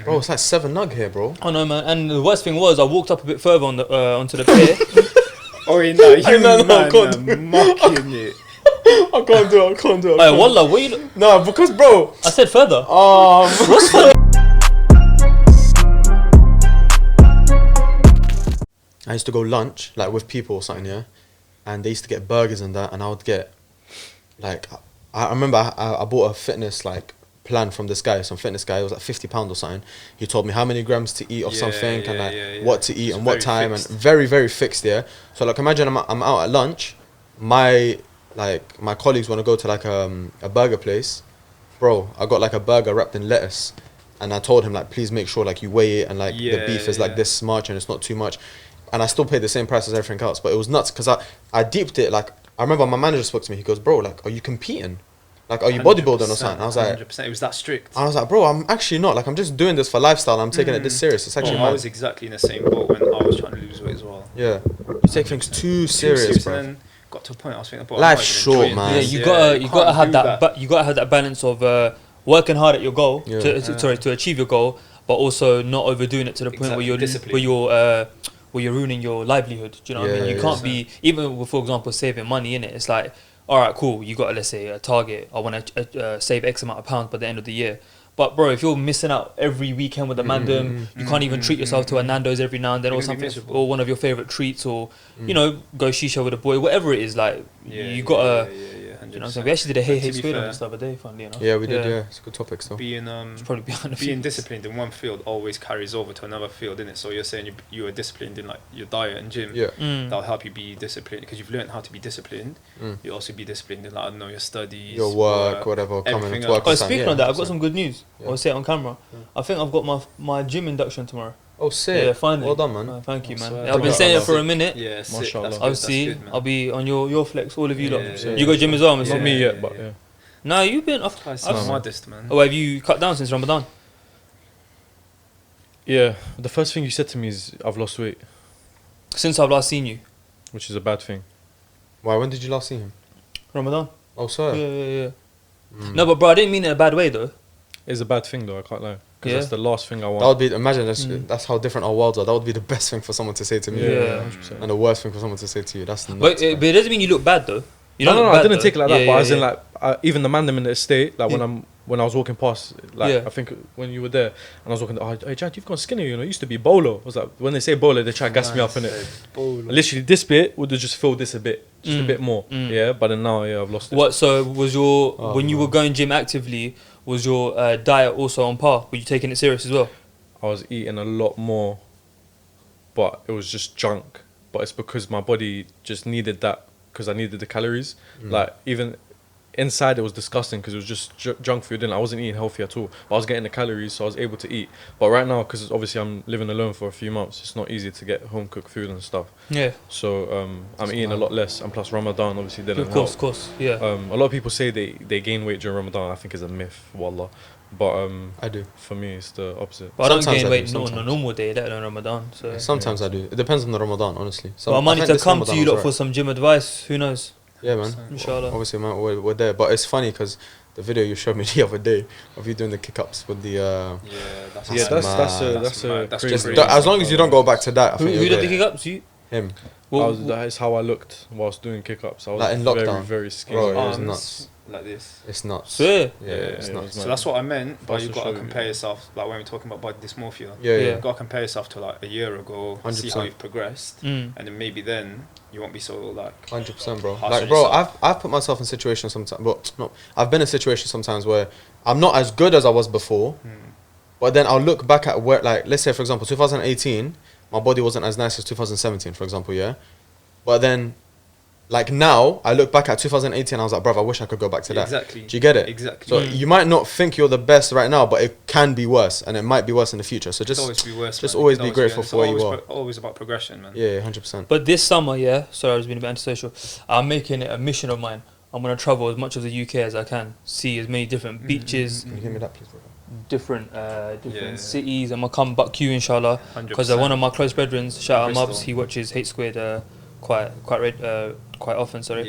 Bro, it's like 7 nug here, bro. I know, man. And the worst thing was, I walked up a bit further on the onto the pier. Oh, you know, you man I can't do mocking it. I can't do it. Hey, wallah, what you... No, because, bro. I said further. What's fun? I used to go lunch, like, with people or something, yeah? And they used to get burgers and that, and I would get, like... I remember I bought a fitness, like, plan from this guy, some fitness guy. It was like £50 or something. He told me how many grams to eat of something and like what to eat and what time fixed. And very fixed. Yeah. So like imagine I'm out at lunch, my colleagues want to go to like a burger place, bro. I got like a burger wrapped in lettuce, and I told him like please make sure like you weigh it and like the beef is like this much and it's not too much, and I still paid the same price as everything else. But it was nuts because I deeped it. Like I remember my manager spoke to me. He goes, bro, like are you competing? Like, are you bodybuilding or something? I was like, 100%. It was that strict. I was like, bro, I'm actually not. Like, I'm just doing this for lifestyle. I'm taking it this serious. It's actually I was exactly in the same boat when I was trying to lose weight as well. Yeah. You take things too serious, bro. And then got to a point I was thinking, life's short, man. Yeah, you gotta have that. But you gotta have that balance of working hard at your goal to achieve your goal, but also not overdoing it to the point where you're ruining your livelihood. Do you know what I mean? You can't be even with, for example, saving money in it. It's like, all right, cool. You got, let's say, a target. I want to save X amount of pounds by the end of the year. But bro, if you're missing out every weekend with a mandem, you can't even treat yourself to a Nando's every now and then, or something, or one of your favorite treats, or you know, go shisha with a boy, whatever it is. Like you gotta. You know, we actually did a hey squid on this the other day, funnily enough. Yeah, we did. Yeah, it's a good topic. So being disciplined in one field always carries over to another field, innit? So you're saying you are disciplined in like your diet and gym. Yeah, that'll help you be disciplined because you've learned how to be disciplined. You'll also be disciplined in like I don't know your studies, your work, whatever. Coming to work. Oh, speaking of that, I've got some good news. I'll say it on camera. I think I've got my gym induction tomorrow. Oh, sick. Yeah, finally. Well done, man. Thank you, man. I've been saying it for a minute. Yeah, sick. Obviously, I'll be on your flex, all of you lot. Yeah. You go gym as well, Mr. Not me yet, but yeah. No, you've been... I'm modest, man. Oh, have you cut down since Ramadan? Yeah, the first thing you said to me is I've lost weight. Since I've last seen you. Which is a bad thing. Why? When did you last see him? Ramadan. Oh, sorry. Yeah. No, but bro, I didn't mean it in a bad way, though. It's a bad thing, though, I can't lie. Because that's the last thing I want. That would be, imagine, that's how different our worlds are. That would be the best thing for someone to say to me. Yeah, 100%. And the worst thing for someone to say to you. That's nuts. But it doesn't mean you look bad, though. No, I didn't take it like that. But as in, like, even the man them in the estate, like when I was walking past, like I think when you were there, and I was walking, hey Jack, you've gone skinny, you know. It used to be bolo. I was like, when they say bolo, they try to gas me up in it. Literally, this bit would have just filled this a bit, just a bit more. Yeah, but then now, I've lost it. What? So was your when you were going gym actively? Was your diet also on par? Were you taking it serious as well? I was eating a lot more, but it was just junk. But it's because my body just needed that, because I needed the calories. Like, even inside it was disgusting because it was just junk food and I wasn't eating healthy at all. But I was getting the calories, so I was able to eat. But right now, because obviously I'm living alone for a few months, it's not easy to get home cooked food and stuff. Yeah. So I'm eating a lot less, and plus Ramadan obviously didn't help. Of course, yeah. A lot of people say they gain weight during Ramadan. I think is a myth, wallah. But I do. For me, it's the opposite. But I don't gain weight on a normal day, let alone Ramadan. So sometimes I do. It depends on the Ramadan, honestly. Well, I might need to come to you lot for some gym advice. Who knows? Yeah, man. Inshallah. Obviously, man, we're there. But it's funny because the video you showed me the other day of you doing the kick-ups with the... that's crazy. As long as you don't go back to that, I think who did the kick-ups? You? Him. That is how I looked whilst doing kick-ups. I was like in lockdown. very skinny. Bro, it was nuts. Like this. It's nuts. Yeah, it's nuts. So that's what I meant. But you've got to compare yourself, like when we're talking about body dysmorphia. Yeah. You've got to compare yourself to like a year ago, 100%. see how you've progressed, and then maybe then you won't be so like 100%, bro. Like, bro, I've put myself in situations sometimes. But no, I've been in situations sometimes where I'm not as good as I was before. But then I'll look back at where, like, let's say for example, 2018, my body wasn't as nice as 2017, for example, yeah. But then, like now, I look back at 2018, I was like, bruv, I wish I could go back to that. Exactly. Do you get it? Exactly. So you might not think you're the best right now, but it can be worse, and it might be worse in the future. So just always be worse. Just always be grateful for where you are. Always about progression, man. Yeah, 100%. But this summer, sorry, I was being a bit antisocial. I'm making it a mission of mine. I'm gonna travel as much of the UK as I can, see as many different beaches. Can you give me that, please, bro? Different cities. I'm gonna come back to you, inshallah, because one of my close brethren, shout out Mubs, he watches Hate Squared quite often. Sorry.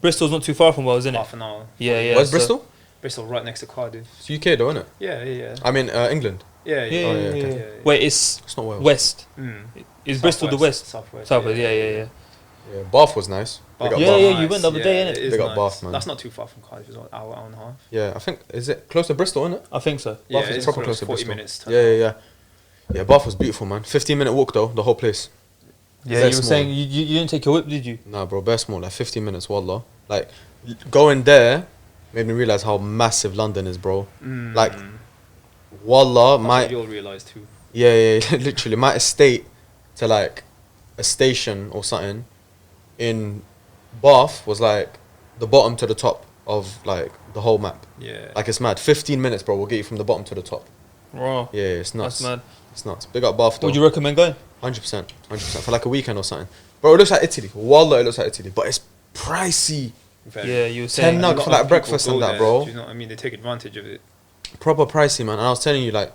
Bristol's not too far from Wales, isn't it? Half an hour. Where's Bristol? Bristol, right next to Cardiff. It's UK though, isn't it? Yeah. I mean, England. Yeah. Wait, it's not Wales. west. Is Bristol the west? Southwest. Yeah. Yeah, Bath was nice. Bath. Yeah, you went the other day, innit? It Big is up Bath, man. That's not too far from Cardiff. It's an hour and a half. Yeah, I think, is it close to Bristol, isn't it? I think so. Yeah, Bath is it's proper close to 40 Bristol. minutes. Yeah. Yeah, Bath was beautiful, man. 15-minute walk though, the whole place. Yeah, Very you were small. saying you didn't take your whip, did you? Nah, bro, bare small, like 15 minutes, wallah. Like, going there made me realise how massive London is, bro. Like, wallah, You'll realise too. Yeah, literally, my estate to like a station or something in Bath was like the bottom to the top of like the whole map. Yeah. Like, it's mad. 15 minutes, bro, will get you from the bottom to the top. Wow. Yeah, it's nuts. That's mad. It's nuts. Big up Bath though. Would you recommend going? 100%. For like a weekend or something. Bro, it looks like Italy. Wallah, it looks like Italy. But it's pricey. Yeah, you were saying. 10 nug for like breakfast and that, bro. Do you know what I mean? They take advantage of it. Proper pricey, man. And I was telling you, like,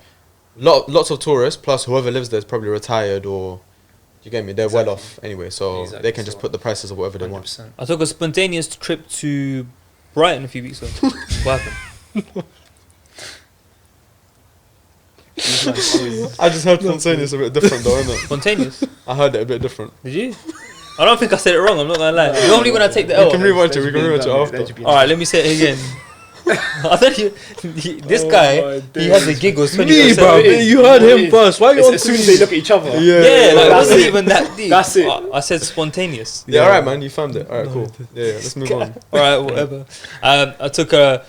lots of tourists, plus whoever lives there is probably retired or, you get me, they're well off anyway. So they can just put the prices of whatever they want. 100%. I took a spontaneous trip to Brighton a few weeks ago. What happened? I just heard spontaneous a bit different though, innit? Spontaneous? I heard it a bit different. Did you? I don't think I said it wrong, I'm not gonna lie. Normally when I take the We L. can rewatch it after. Alright, let me say it again. I thought this guy, he has a giggles 20%. Me, bro. You heard him first. Why are you on As soon as they look at each other. Yeah, like it That's wasn't it. even that deep. That's it. I said spontaneous. Yeah, alright, man, you found it. Alright, cool. Yeah, let's move on. Alright, whatever. I took a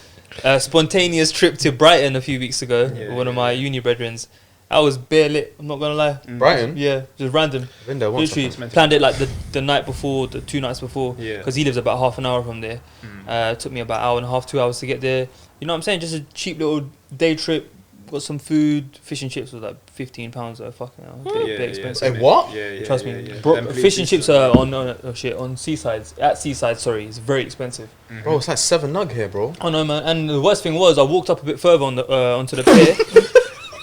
spontaneous trip to Brighton a few weeks ago with one of my uni brethrens. I was bare lit, I'm not gonna lie. Brighton? Yeah, just random. Been there once. Literally planned it like the night before, the 2 nights before. Yeah. Because he lives about half an hour from there. It took me about an hour and a half, 2 hours to get there. You know what I'm saying? Just a cheap little day trip. Got some food. Fish and chips was like £15 though. Fucking hell. Bit expensive. Hey, what? Yeah. Trust me. Them Fish and places chips are on seasides. At seaside, sorry. It's very expensive. Bro, it's like 7 nug here, bro. Oh no, man. And the worst thing was I walked up a bit further on the onto the pier.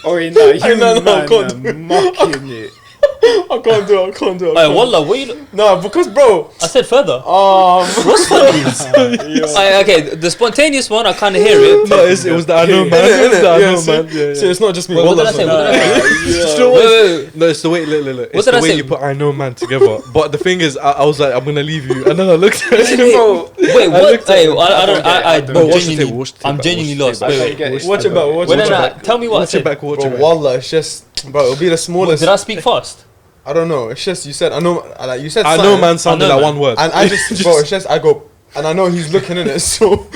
Oh, you know, you No, man can't are mocking it. I can't do it. Hey, wallah, what you... No, because, bro. I said further. What's Okay, the spontaneous one, I kind of hear it. No, it was the unknown man. It was the unknown man. Yeah. So it's not just me. What did I say? Wait. No, it's the way. Look. It's What did the I way say? you put I know man together. But the thing is, I was like, I'm gonna leave you, and then I looked at him. Wait, what? Hey, Bro, watch the tape, watch the tape I'm back, genuinely watch lost. the tape Wait, back. wait. Watch it back. Watch Wait, it no, back. tell me what I Watch it said. back. Watch Bro, it back. wallah, it's just, bro, it'll be the smallest. Did I speak fast? I don't know. It's just you said I know. Like you said, I know something, man sounded I know, like man. one word. and I just, bro. It's just I go, and I know he's looking in it. So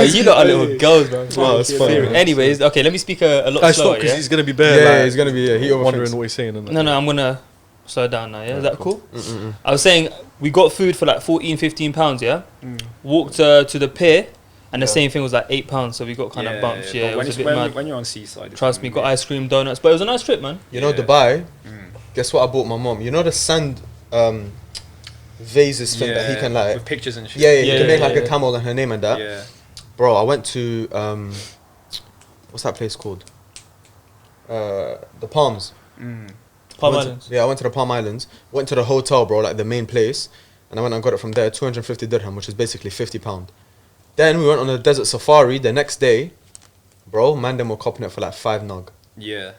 You lot are little girls, bro. Oh, it's fine. man. Anyways, okay, let me speak a lot I slower, stop because yeah? he's gonna be Yeah, bare. he's gonna be. He wondering overthinks. what he's saying. No, I'm gonna slow down now, yeah? Is that cool? I was saying, we got food for like £14-15, yeah? Walked to the pier, and the same thing was like £8, so we got kind of bumped, yeah. It was a bit mad. When you're on seaside. Trust me, got ice cream, donuts, but it was a nice trip, man. You know Dubai. Guess what I bought my mom? You know the sand vases thing that he can like. with pictures and shit. Yeah, you can make like yeah. a camel and her name and that. Yeah. Bro, I went to what's that place called? The Palms. Palm Went to- Islands. Yeah, I went to the Palm Islands. Went to the hotel, bro, like the main place, and I went and got it from there, 250 dirham, which is basically £50. Then we went on a desert safari the next day, bro. Man, them were copping it for like 5 nug. Yeah.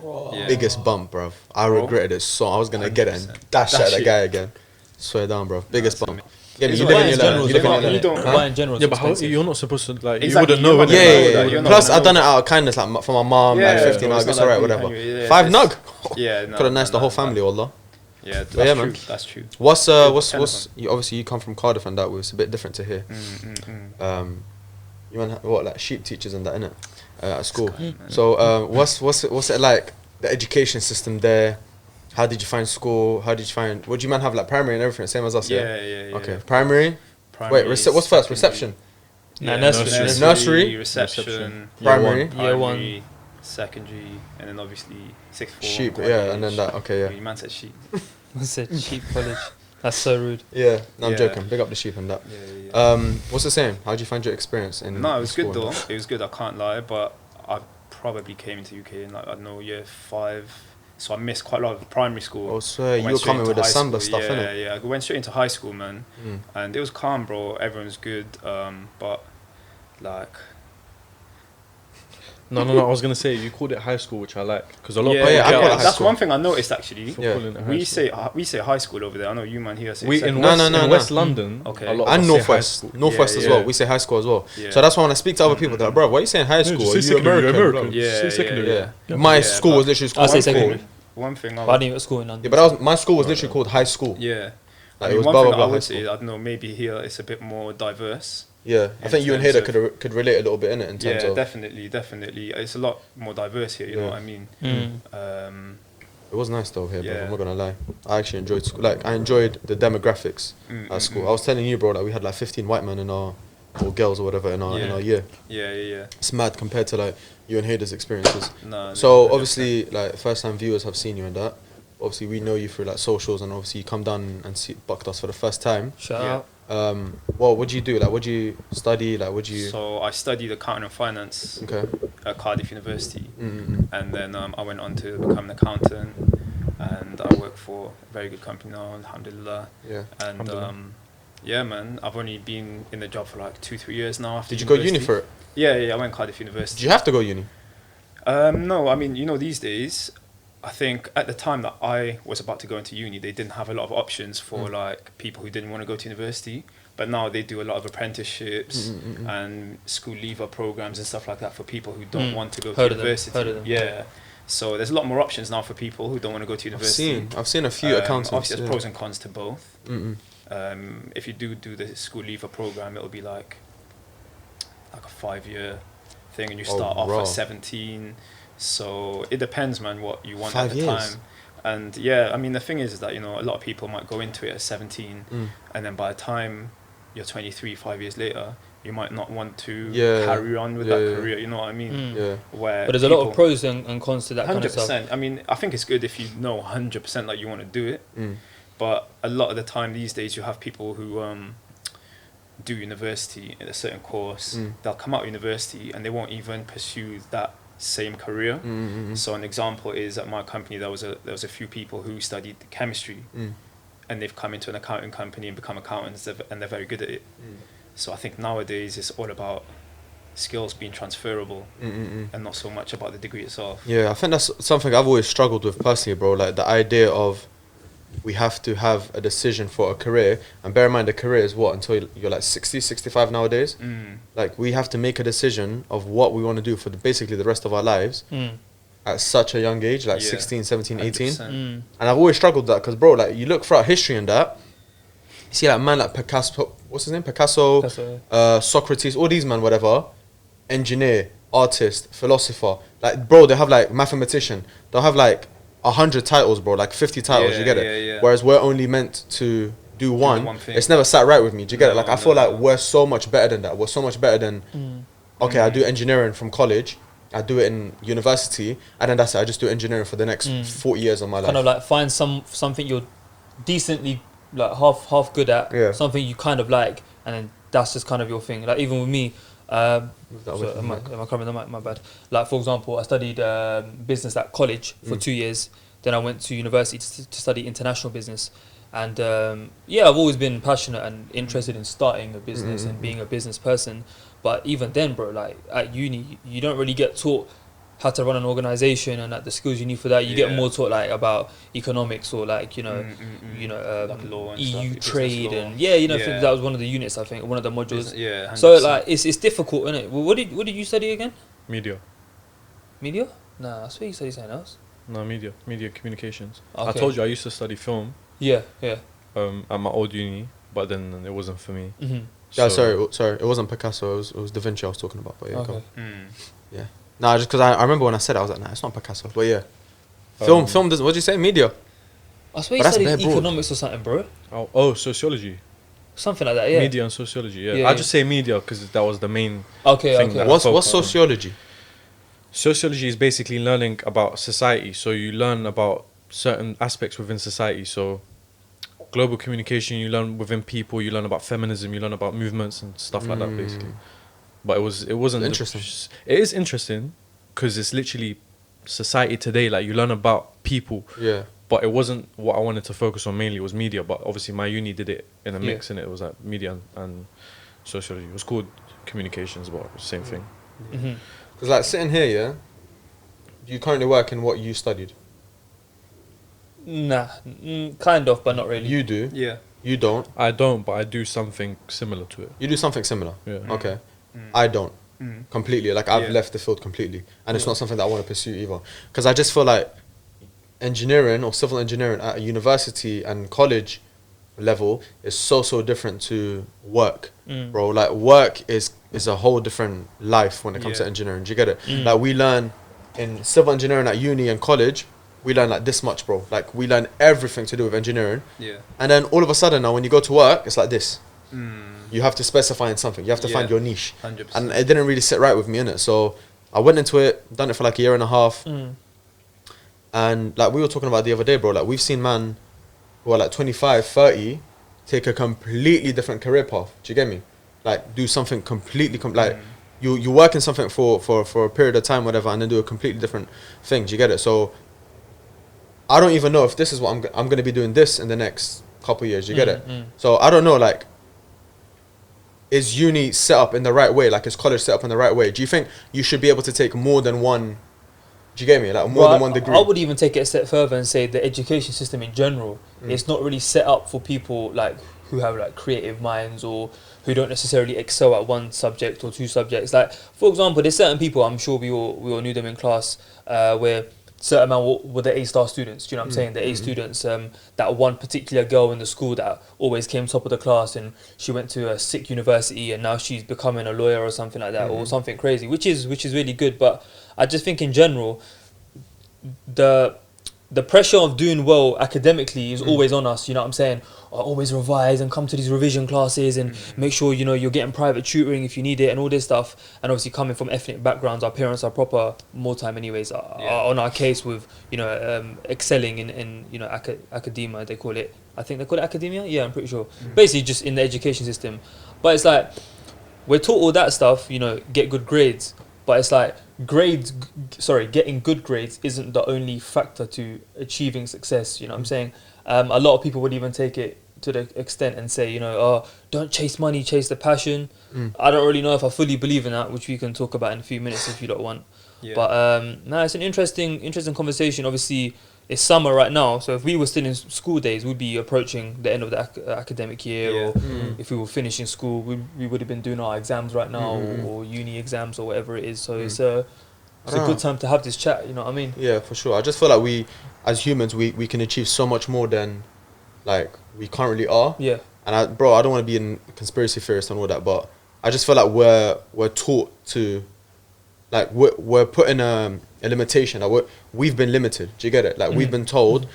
Biggest bump, bro. I regretted it so. I was gonna get it and 100%. dash at Dash that it. guy again. Swear down, bro. Biggest That's bump. amazing. Yeah, but It's you Dubai live in in your general, land. You live in your you land. don't- Dubai in general is Yeah, but how, expensive. you're not supposed to like. Exactly, You wouldn't know. you're not innit? Yeah, know yeah, that, yeah. you're not Plus, gonna I done know it out of kindness, like for my mom, Yeah, like 15 bro, nug. it's It's not alright, like whatever. yeah, 5 it's- nug. Yeah, no, Could have nice the no, whole no. family, wallah. Yeah, that's yeah, true. man. That's true. What's Ten of you obviously you come from Cardiff and that was a bit different to here. You man, what like sheep teachers and that innit? At school. So what's it like? The education system there. How did you find school? What do you man have like primary and everything? Same as us. Yeah. Okay, primary. Primary, Wait, what's first? secondary. Reception. Nah, Yeah, nursery. Nursery. reception, Primary. Year one. primary, secondary, and then obviously sixth form. Sheep. college. Yeah, and then that. Okay, yeah. You man said sheep. I said cheap college. That's so rude. Yeah. No, I'm Yeah. joking. Big up the sheep and that. Yeah. What's the same? How did you find your experience in? No, it was good school? though. It was good. I can't lie, but I probably came into UK in like I don't know year 5, so I missed quite a lot of primary school. Oh, swear, I you went were straight coming into with the high samba school. stuff, innit? Yeah. I went straight into high school, man, Mm. and it was calm, bro. Everyone's good, but like. No. I was gonna say you called it high school, which I like because a lot. Yeah, of people I call it high that's school. one thing I noticed actually. Yeah. We say high school over there. I know you man here say We secondary. in No, West, no, in no. West London, Okay. a lot of And us say high Northwest. school. Northwest as Yeah. well. We say high school as well. Yeah. So that's why when I speak to other people, they're like, bro, why are you saying high school? Are you American? Yeah, Yeah. yeah. My Yeah, school but was literally I'll called say high school. secondary. One thing But I didn't go to school in London. Yeah, but my school was literally called high school. Yeah. Like, I it was mean, one blah, thing blah, blah, I high would school. say, I don't know, maybe here it's a bit more diverse. Yeah, I in think you and terms Hader of- could relate a little bit in it in terms Yeah, of definitely. It's a lot more diverse here, you know Yeah. what I mean? it was nice though here, bro. Yeah. I'm not gonna lie. I actually enjoyed school. Like I enjoyed the demographics at school. I was telling you, bro, like we had like 15 white men in our or girls or whatever in our year. Yeah. It's mad compared to like you and Hader's experiences. No, So 100%. obviously, like first time viewers have seen you in that. Obviously, we know you through like socials, and obviously you come down and bucked us for the first time. Shout Yeah. out. Well, what do you do? Like, what do you study? Like, what do you? So I studied accounting and finance Okay. at Cardiff University, Mm-hmm. and then I went on to become an accountant, and I work for a very good company now, alhamdulillah. Yeah. And Alhamdulillah. yeah, man, I've only been in the job for like 2-3 years now. After Did you go uni university. for it? Yeah, I went Cardiff University. Did you have to go uni? No, I mean, you know, these days, I think at the time that I was about to go into uni, they didn't have a lot of options for like people who didn't want to go to university. But now they do a lot of apprenticeships and school leaver programs and stuff like that for people who don't want to go Heard to of them, university. heard of them. Yeah. So there's a lot more options now for people who don't want to go to university. I've seen a few accountants. Obviously, there's yeah. pros and cons to both. Mm-mm. If you do the school leaver program, it'll be like a 5-year thing, and you Oh, start off raw. at 17. So it depends, man, what you want 5 at the years? time. And yeah, I mean, the thing is that, you know, a lot of people might go into it at 17, and then by the time you're 23, 5 years later, you might not want to Yeah. carry on with Yeah, that yeah. career. You know what I mean? Yeah. Where But there's a lot of people- pros and cons to that kind of 100%. stuff. I mean, I think it's good if you know 100% that you want to do it. Mm. But a lot of the time these days, you have people who do university in a certain course. They'll come out of university and they won't even pursue that same career. So an example is at my company, there was a few people who studied chemistry, and they've come into an accounting company and become accountants, and they're very good at it. So I think nowadays it's all about skills being transferable and not so much about the degree itself. Yeah, I think that's something I've always struggled with personally, bro. Like the idea of we have to have a decision for a career, and bear in mind the career is what until you're like 60, 65 nowadays. Like we have to make a decision of what we want to do for basically the rest of our lives at such a young age, like Yeah, 16, 17, 18. 100%. And I've always struggled with that because, bro, like you look throughout history and that, you see like man like Picasso, what's his name? Picasso, Socrates, all these man, whatever, engineer, artist, philosopher. Like, bro, they have like mathematician. They'll have like 100 titles, bro, like 50 titles. You get it? Yeah. Whereas we're only meant to do one. one thing. It's never sat right with me. Do you get it? No, Like I feel no. like we're so much better than that. We're so much better than. Okay, I do engineering from college. I do it in university, and then that's it. I just do engineering for the next 40 years of my life. Kind of like find something you're decently like half good at, Yeah. something you kind of like, and then that's just kind of your thing. Like even with me, that so away from am the I covering the mic? My bad. Like for example, I studied business at college for 2 years. Then I went to university to study international business. And yeah, I've always been passionate and interested in starting a business and being a business person. But even then, bro, like at uni, you don't really get taught how to run an organization and like the skills you need for that. You get Yeah. more taught like about economics or like like law and EU stuff, trade business law. and I think Yeah. that was one of the units. I think one of the modules. Yeah. So 100%. like it's difficult, isn't it? Well, what did you study again? Media. Media? Nah, I swear you studied something else. No, media communications. I Okay. told you I used to study film Yeah. at my old uni, but then it wasn't for me. Yeah, So- sorry. It wasn't Picasso. It was Da Vinci I was talking about. But yeah, go Okay. on. Yeah. Nah, just because I remember when I said it, I was like, nah, it's not Picasso. But yeah, film doesn't. What did you say? Media. I swear But you that's studied bare broad. economics or something, bro. Oh, sociology. Something like that. Yeah. Media and sociology. Yeah, Yeah, I yeah. just say media because that was the main. Okay. thing Okay. that- What's focus on. sociology? Sociology is basically learning about society. So you learn about certain aspects within society. So global communication, you learn within people. You learn about feminism. You learn about movements and stuff like that, basically. But it wasn't Interesting. It is interesting because it's literally society today. Like you learn about people. Yeah. But it wasn't what I wanted to focus on mainly. It was media. But obviously my uni did it in a mix, and it was like media and sociology. It was called communications, but same thing. Because like sitting here, yeah, you currently work in what you studied. Nah, kind of, but not really. You do. Yeah. You don't. I don't, but I do something similar to it. You do something similar. Yeah. Okay. I don't. Completely. Like I've Yeah. left the field completely, and it's not something that I want to pursue either. Because I just feel like engineering or civil engineering at a university and college level is so different to work, bro. Like work is a whole different life when it comes to engineering. Do you get it? Like we learn in civil engineering at uni and college, we learn like this much, bro. Like we learn everything to do with engineering. Yeah. And then all of a sudden now when you go to work, it's like this. You have to specify in something. You have to find your niche. 100%. And it didn't really sit right with me, innit? So I went into it, done it for like a year and a half. And like we were talking about the other day, bro, like we've seen man who are like 25, 30 take a completely different career path. Do you get me? Like do something completely, like you work in something for a period of time, whatever, and then do a completely different thing. Do you get it? So I don't even know if this is what I'm going to be doing this in the next couple of years. Do you get it? So I don't know, like, is uni set up in the right way? Like, is college set up in the right way? Do you think you should be able to take more than one? Do you get me? Like more than one degree. I would even take it a step further and say the education system in general, it's not really set up for people like who have like creative minds or who don't necessarily excel at one subject or two subjects. Like for example, there's certain people, I'm sure we all knew them in class, where certain amount were the A-star students. Do you know what I'm saying? The A students. That one particular girl in the school that always came top of the class, and she went to a sick university, and now she's becoming a lawyer or something like that, or something crazy, which is really good. But I just think in general, the pressure of doing well academically is always on us. You know what I'm saying? Always revise and come to these revision classes and make sure you're getting private tutoring if you need it and all this stuff. And obviously coming from ethnic backgrounds, our parents are proper more time anyways are on our case with excelling in academia, they call it. I think they call it academia. Yeah, I'm pretty sure. Basically just in the education system. But it's like we're taught all that stuff. Get good grades. But it's like getting good grades isn't the only factor to achieving success. You know what I'm saying? A lot of people would even take it to the extent and say, don't chase money, chase the passion. I don't really know if I fully believe in that, which we can talk about in a few minutes if you don't want. Yeah. But it's an interesting conversation. Obviously, it's summer right now, so if we were still in school days, we'd be approaching the end of the academic year, or if we were finishing school, we would have been doing our exams right now, or uni exams or whatever it is. So it's a good time to have this chat. You know what I mean? Yeah, for sure. I just feel like we, as humans, we can achieve so much more than like we currently are. Yeah. And I don't want to be a conspiracy theorist and all that, but I just feel like we're taught to, like we're put in a limitation. Like we've been limited. Do you get it? Like we've been told.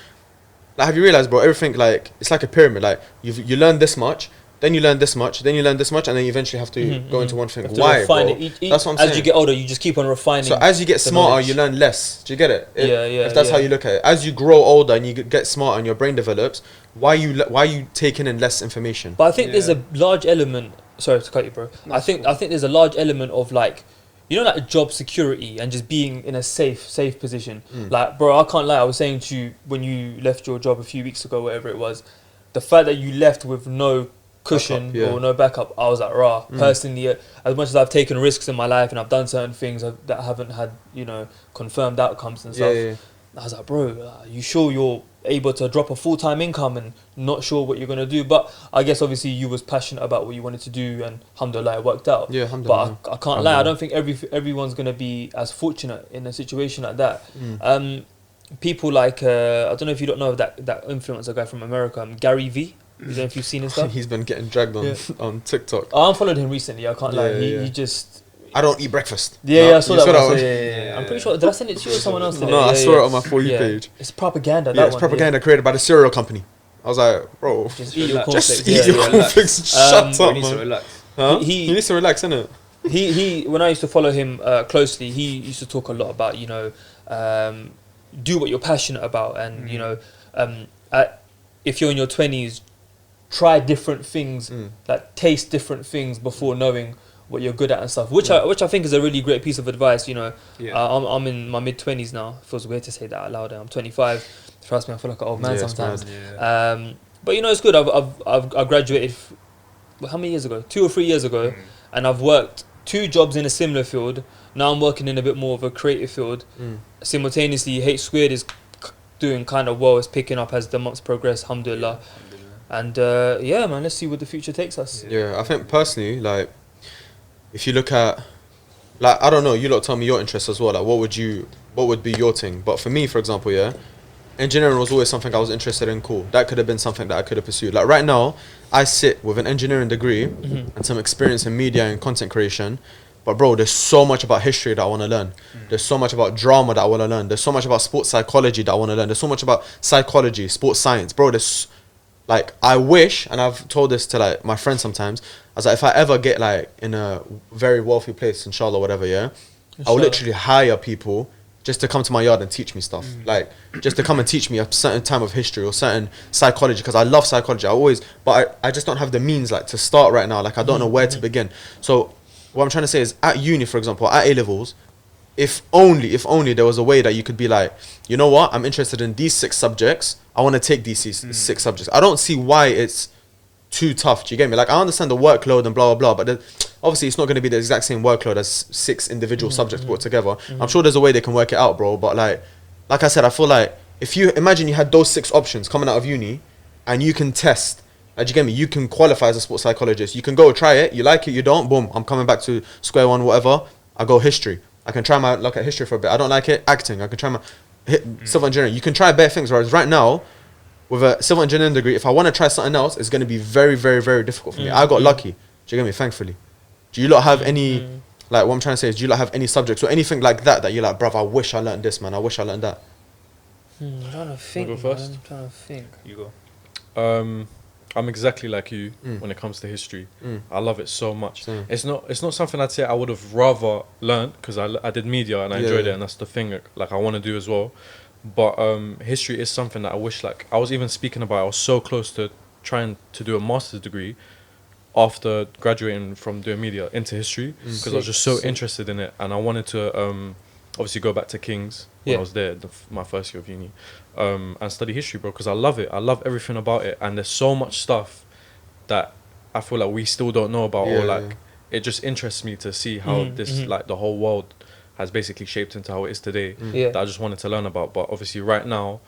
Like, have you realized, bro? Everything, like, it's like a pyramid. Like you learn this much, then you learn this much, then you learn this much, and then you eventually have to go into one thing. Why, bro? That's what I'm saying. As you get older, you just keep on refining. So as you get smarter, you learn less. Do you get it? If that's yeah. how you look at it. As you grow older and you get smarter and your brain develops, why are you taking in less information? But I think there's a large element. Sorry to cut you, bro. I think there's a large element of like, like job security and just being in a safe position. Like, bro, I can't lie. I was saying to you when you left your job a few weeks ago, whatever it was, the fact that you left with no cushion or no backup, I was like, rah. Personally, as much as I've taken risks in my life and I've done certain things that haven't had, confirmed outcomes and stuff, I was like, bro, you sure you're able to drop a full-time income and not sure what you're going to do? But I guess obviously you was passionate about what you wanted to do, and alhamdulillah it worked out. Yeah, alhamdulillah. But I can't lie, I don't think everyone's going to be as fortunate in a situation like that. People like, I don't know if you don't know that influencer guy from America, Gary V. I don't know if you've seen his stuff. He's been getting dragged on TikTok. I unfollowed him recently, I can't lie. He just... I don't eat breakfast. Yeah, I saw that one. Yeah. I'm pretty sure. Did I send it to you or someone else? No, I saw it on my For You page. It's propaganda. It's propaganda created by the cereal company. I was like, bro, just eat your cornflakes. Shut up, man. To relax. Huh? He needs to relax, innit? He when I used to follow him closely, he used to talk a lot about do what you're passionate about, and if you're in your 20s, try different things, like taste different things before knowing what you're good at and stuff, which I think is a really great piece of advice. I'm in my mid-20s now. It feels weird to say that out loud. I'm 25. Trust me, I feel like an old man sometimes. But it's good. I've graduated how many years ago? 2 or 3 years ago, and I've worked 2 jobs in a similar field. Now I'm working in a bit more of a creative field. Simultaneously, H squared is doing kind of well. It's picking up as the months progress, alhamdulillah. And yeah, man, let's see what the future takes us. Yeah, I think personally, like, if you look at, like, I don't know, you lot tell me your interests as well. Like, what would be your thing? But for me, for example, yeah, engineering was always something I was interested in. Cool, that could have been something that I could have pursued. Like right now, I sit with an engineering degree and some experience in media and content creation. But bro, there's so much about history that I want to learn. There's so much about drama that I want to learn. There's so much about sports psychology that I want to learn. There's so much about psychology, sports science, bro. There's like, I wish, and I've told this to like my friends sometimes, I was like, if I ever get like in a very wealthy place, inshallah, whatever, yeah, I will literally hire people just to come to my yard and teach me stuff. Like, just to come and teach me a certain time of history or certain psychology, because I love psychology. I just don't have the means like to start right now. Like, I don't know where to begin. So what I'm trying to say is, at uni, for example, at A-levels, if only there was a way that you could be like, you know what, I'm interested in these 6 subjects. I want to take these 6 subjects. I don't see why it's too tough. Do you get me? Like, I understand the workload and blah, blah, blah, but obviously it's not going to be the exact same workload as 6 individual subjects put together. I'm sure there's a way they can work it out, bro. But like I said, I feel like if you imagine you had those 6 options coming out of uni and you can test, like, do you get me? You can qualify as a sports psychologist. You can go try it. You like it, you don't, boom, I'm coming back to square one, whatever. I go history. I can try my luck at history for a bit. I don't like it, acting. I can try my civil engineering. You can try bare things, whereas right now, with a civil engineering degree, if I want to try something else, it's going to be very, very, very difficult for me. I got lucky. Do you get me? Thankfully. Do you lot have any, like, what I'm trying to say is, do you lot have any subjects or anything like that you're like, bruv, I wish I learned this, man. I wish I learned that. I'm trying to think. Go first? I'm trying to think. You go. I'm exactly like you when it comes to history. I love it so much. Same. It's not something I'd say I would have rather learned, because I did media and I enjoyed it, and that's the thing like I want to do as well. But history is something that I wish, like, I was even speaking about, I was so close to trying to do a master's degree after graduating from doing media into history, because I was just so interested in it, and I wanted to obviously go back to King's when I was there, my first year of uni, and study history, bro, because I love it. I love everything about it, and there's so much stuff that I feel like we still don't know about, or like it just interests me to see how this like the whole world has basically shaped into how it is today, that I just wanted to learn about. But obviously right now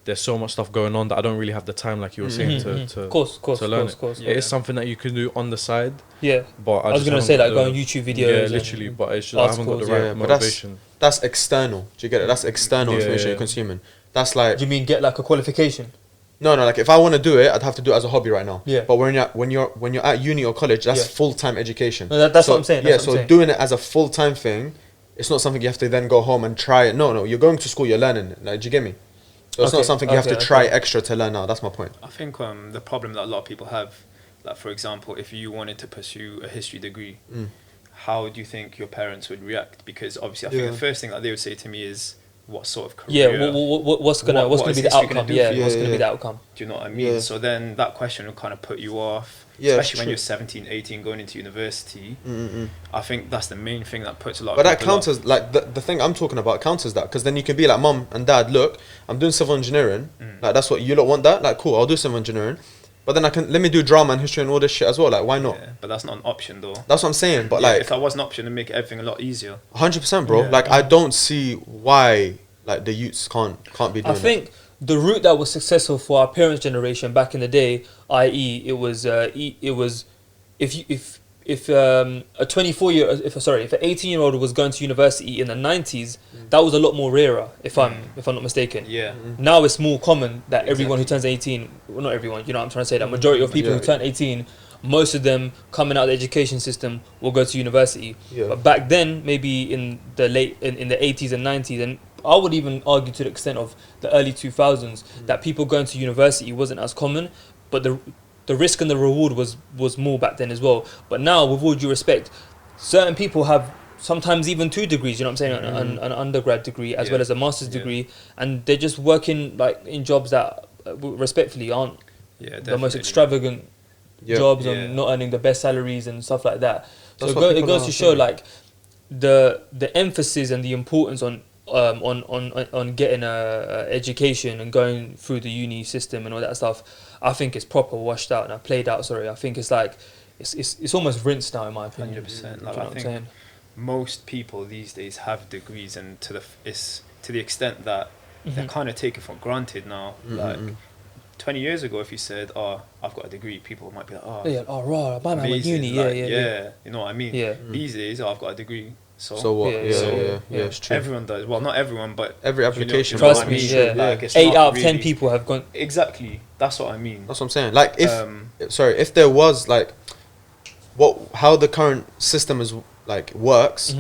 there's so much stuff going on that I don't really have the time, like you were saying, to learn it. It is something that you can do on the side. Yeah. But I was gonna say, like, go on YouTube videos. Yeah, literally. But it's just, I haven't got the right motivation. That's external. Do you get it? That's external information you're consuming. That's like. Do you mean get like a qualification? No, like, if I want to do it, I'd have to do it as a hobby right now. Yeah. But when you're at uni or college, that's full-time education. No, that's what I'm saying. So doing it as a full-time thing, it's not something you have to then go home and try it. No, you're going to school, you're learning it. Like, do you get me? So it's not something you have to try extra to learn now. That's my point. I think the problem that a lot of people have, like, for example, if you wanted to pursue a history degree, how do you think your parents would react? Because obviously I think the first thing that they would say to me is, what sort of career? Yeah, what's gonna be the outcome? What's gonna be the outcome? Do you know what I mean? Yeah. So then that question will kind of put you off, especially when you're 17, 18, going into university. I think that's the main thing that puts a lot of people off. But that counters, like, the thing I'm talking about counters that, because then you can be like, Mum and Dad, look, I'm doing civil engineering. Like, that's what you lot want, that? Like, cool, I'll do civil engineering. But then let me do drama and history and all this shit as well. Like, why not? Yeah, but that's not an option, though. That's what I'm saying. But like, if that was an option, it'd make everything a lot easier. 100%, bro. Like, I don't see why, like, the youths can't be doing I think the route that was successful for our parents' generation back in the day, i.e., it was if an 18-year-old was going to university in the 90s, that was a lot more rarer, if I'm not mistaken. Yeah. Now it's more common that everyone who turns 18, well, not everyone, you know what I'm trying to say, that majority of people who turn 18, most of them coming out of the education system will go to university. Yeah. But back then, maybe in the in the 80s and 90s, and I would even argue to the extent of the early 2000s, that people going to university wasn't as common, but the risk and the reward was more back then as well. But now, with all due respect, certain people have sometimes even 2 degrees, you know what I'm saying, an undergrad degree as well as a master's degree, and they're just working like in jobs that respectfully aren't the most extravagant jobs and not earning the best salaries and stuff like that. So it goes to show, like, the emphasis and the importance on getting a education and going through the uni system and all that stuff. I think it's proper washed out and played out. I think it's like, it's almost rinsed now in my opinion. 100%. You Like, know I what I'm think saying? most people these days have degrees, and it's to the extent that they're kind of taken for granted now. Like 20 years ago, if you said, "Oh, I've got a degree," people might be like, "Oh, Yeah, oh right, my man went amazing." uni, Like, yeah. you know what I mean? Yeah. These days, "Oh, I've got a degree." So what? Yeah, it's true. Everyone does. Well, not everyone, but every application. you know Trust what I me, mean? yeah. Like, it's 8 not out of 10 really- people have gone. Exactly. That's what I mean. That's what I'm saying. Like if there was like how the current system is like works.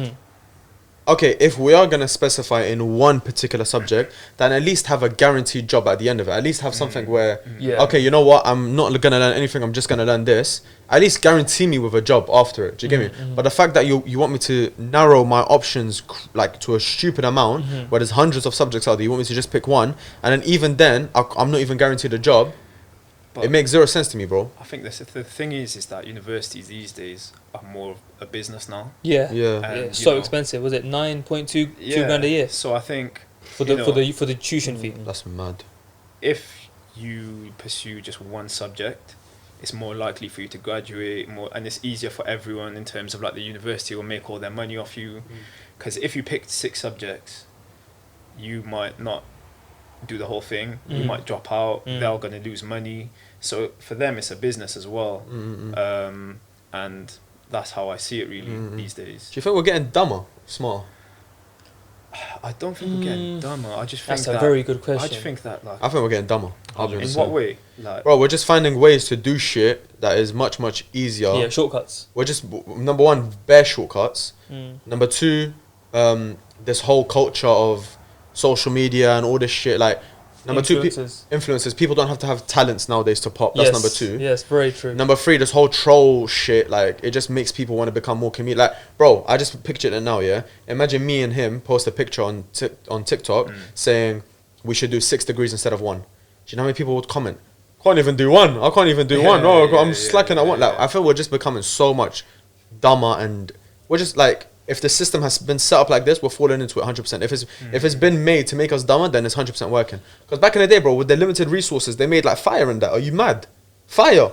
Okay, if we are gonna specify in one particular subject, then at least have a guaranteed job at the end of it. At least have something where, okay, you know what, I'm not gonna learn anything. I'm just gonna learn this. At least guarantee me with a job after it. Do you get me? But the fact that you want me to narrow my options like to a stupid amount, where there's hundreds of subjects out there, you want me to just pick one, and then even then, I'm not even guaranteed a job. But it makes zero sense to me, bro. I think the thing is that universities these days are more of a business now. Yeah. And, so expensive. Was it 9.2 grand a year? So I think for the tuition fee. That's mad. If you pursue just one subject, it's more likely for you to graduate more, and it's easier for everyone in terms of like the university will make all their money off you. Because if you picked 6 subjects, you might not do the whole thing. You might drop out. They're going to lose money. So for them, it's a business as well. And that's how I see it really these days. Do you think we're getting dumber, smarter? I don't think we're getting dumber. I just think that's a very good question. I just think that like. I think we're getting dumber. In what way? Like, bro, we're just finding ways to do shit that is much easier. Yeah, shortcuts. We're just number one, bare shortcuts. Number two, this whole culture of social media and all this shit. Like, number influencers. People don't have to have talents nowadays to pop. That's number 2. Yes, very true. Number 3, this whole troll shit. Like, it just makes people want to become more comedic. Like, bro, I just pictured it now. Yeah, imagine me and him post a picture on TikTok saying we should do 6 degrees instead of 1. Do you know how many people would comment? Can't even do 1. I can't even do 1. No, I'm slacking at 1. Like, I feel we're just becoming so much dumber, and we're just like, if the system has been set up like this, we're falling into it 100%. If it's been made to make us dumber, then it's 100% working. Because back in the day, bro, with the limited resources, they made like fire and that. Are you mad? Fire.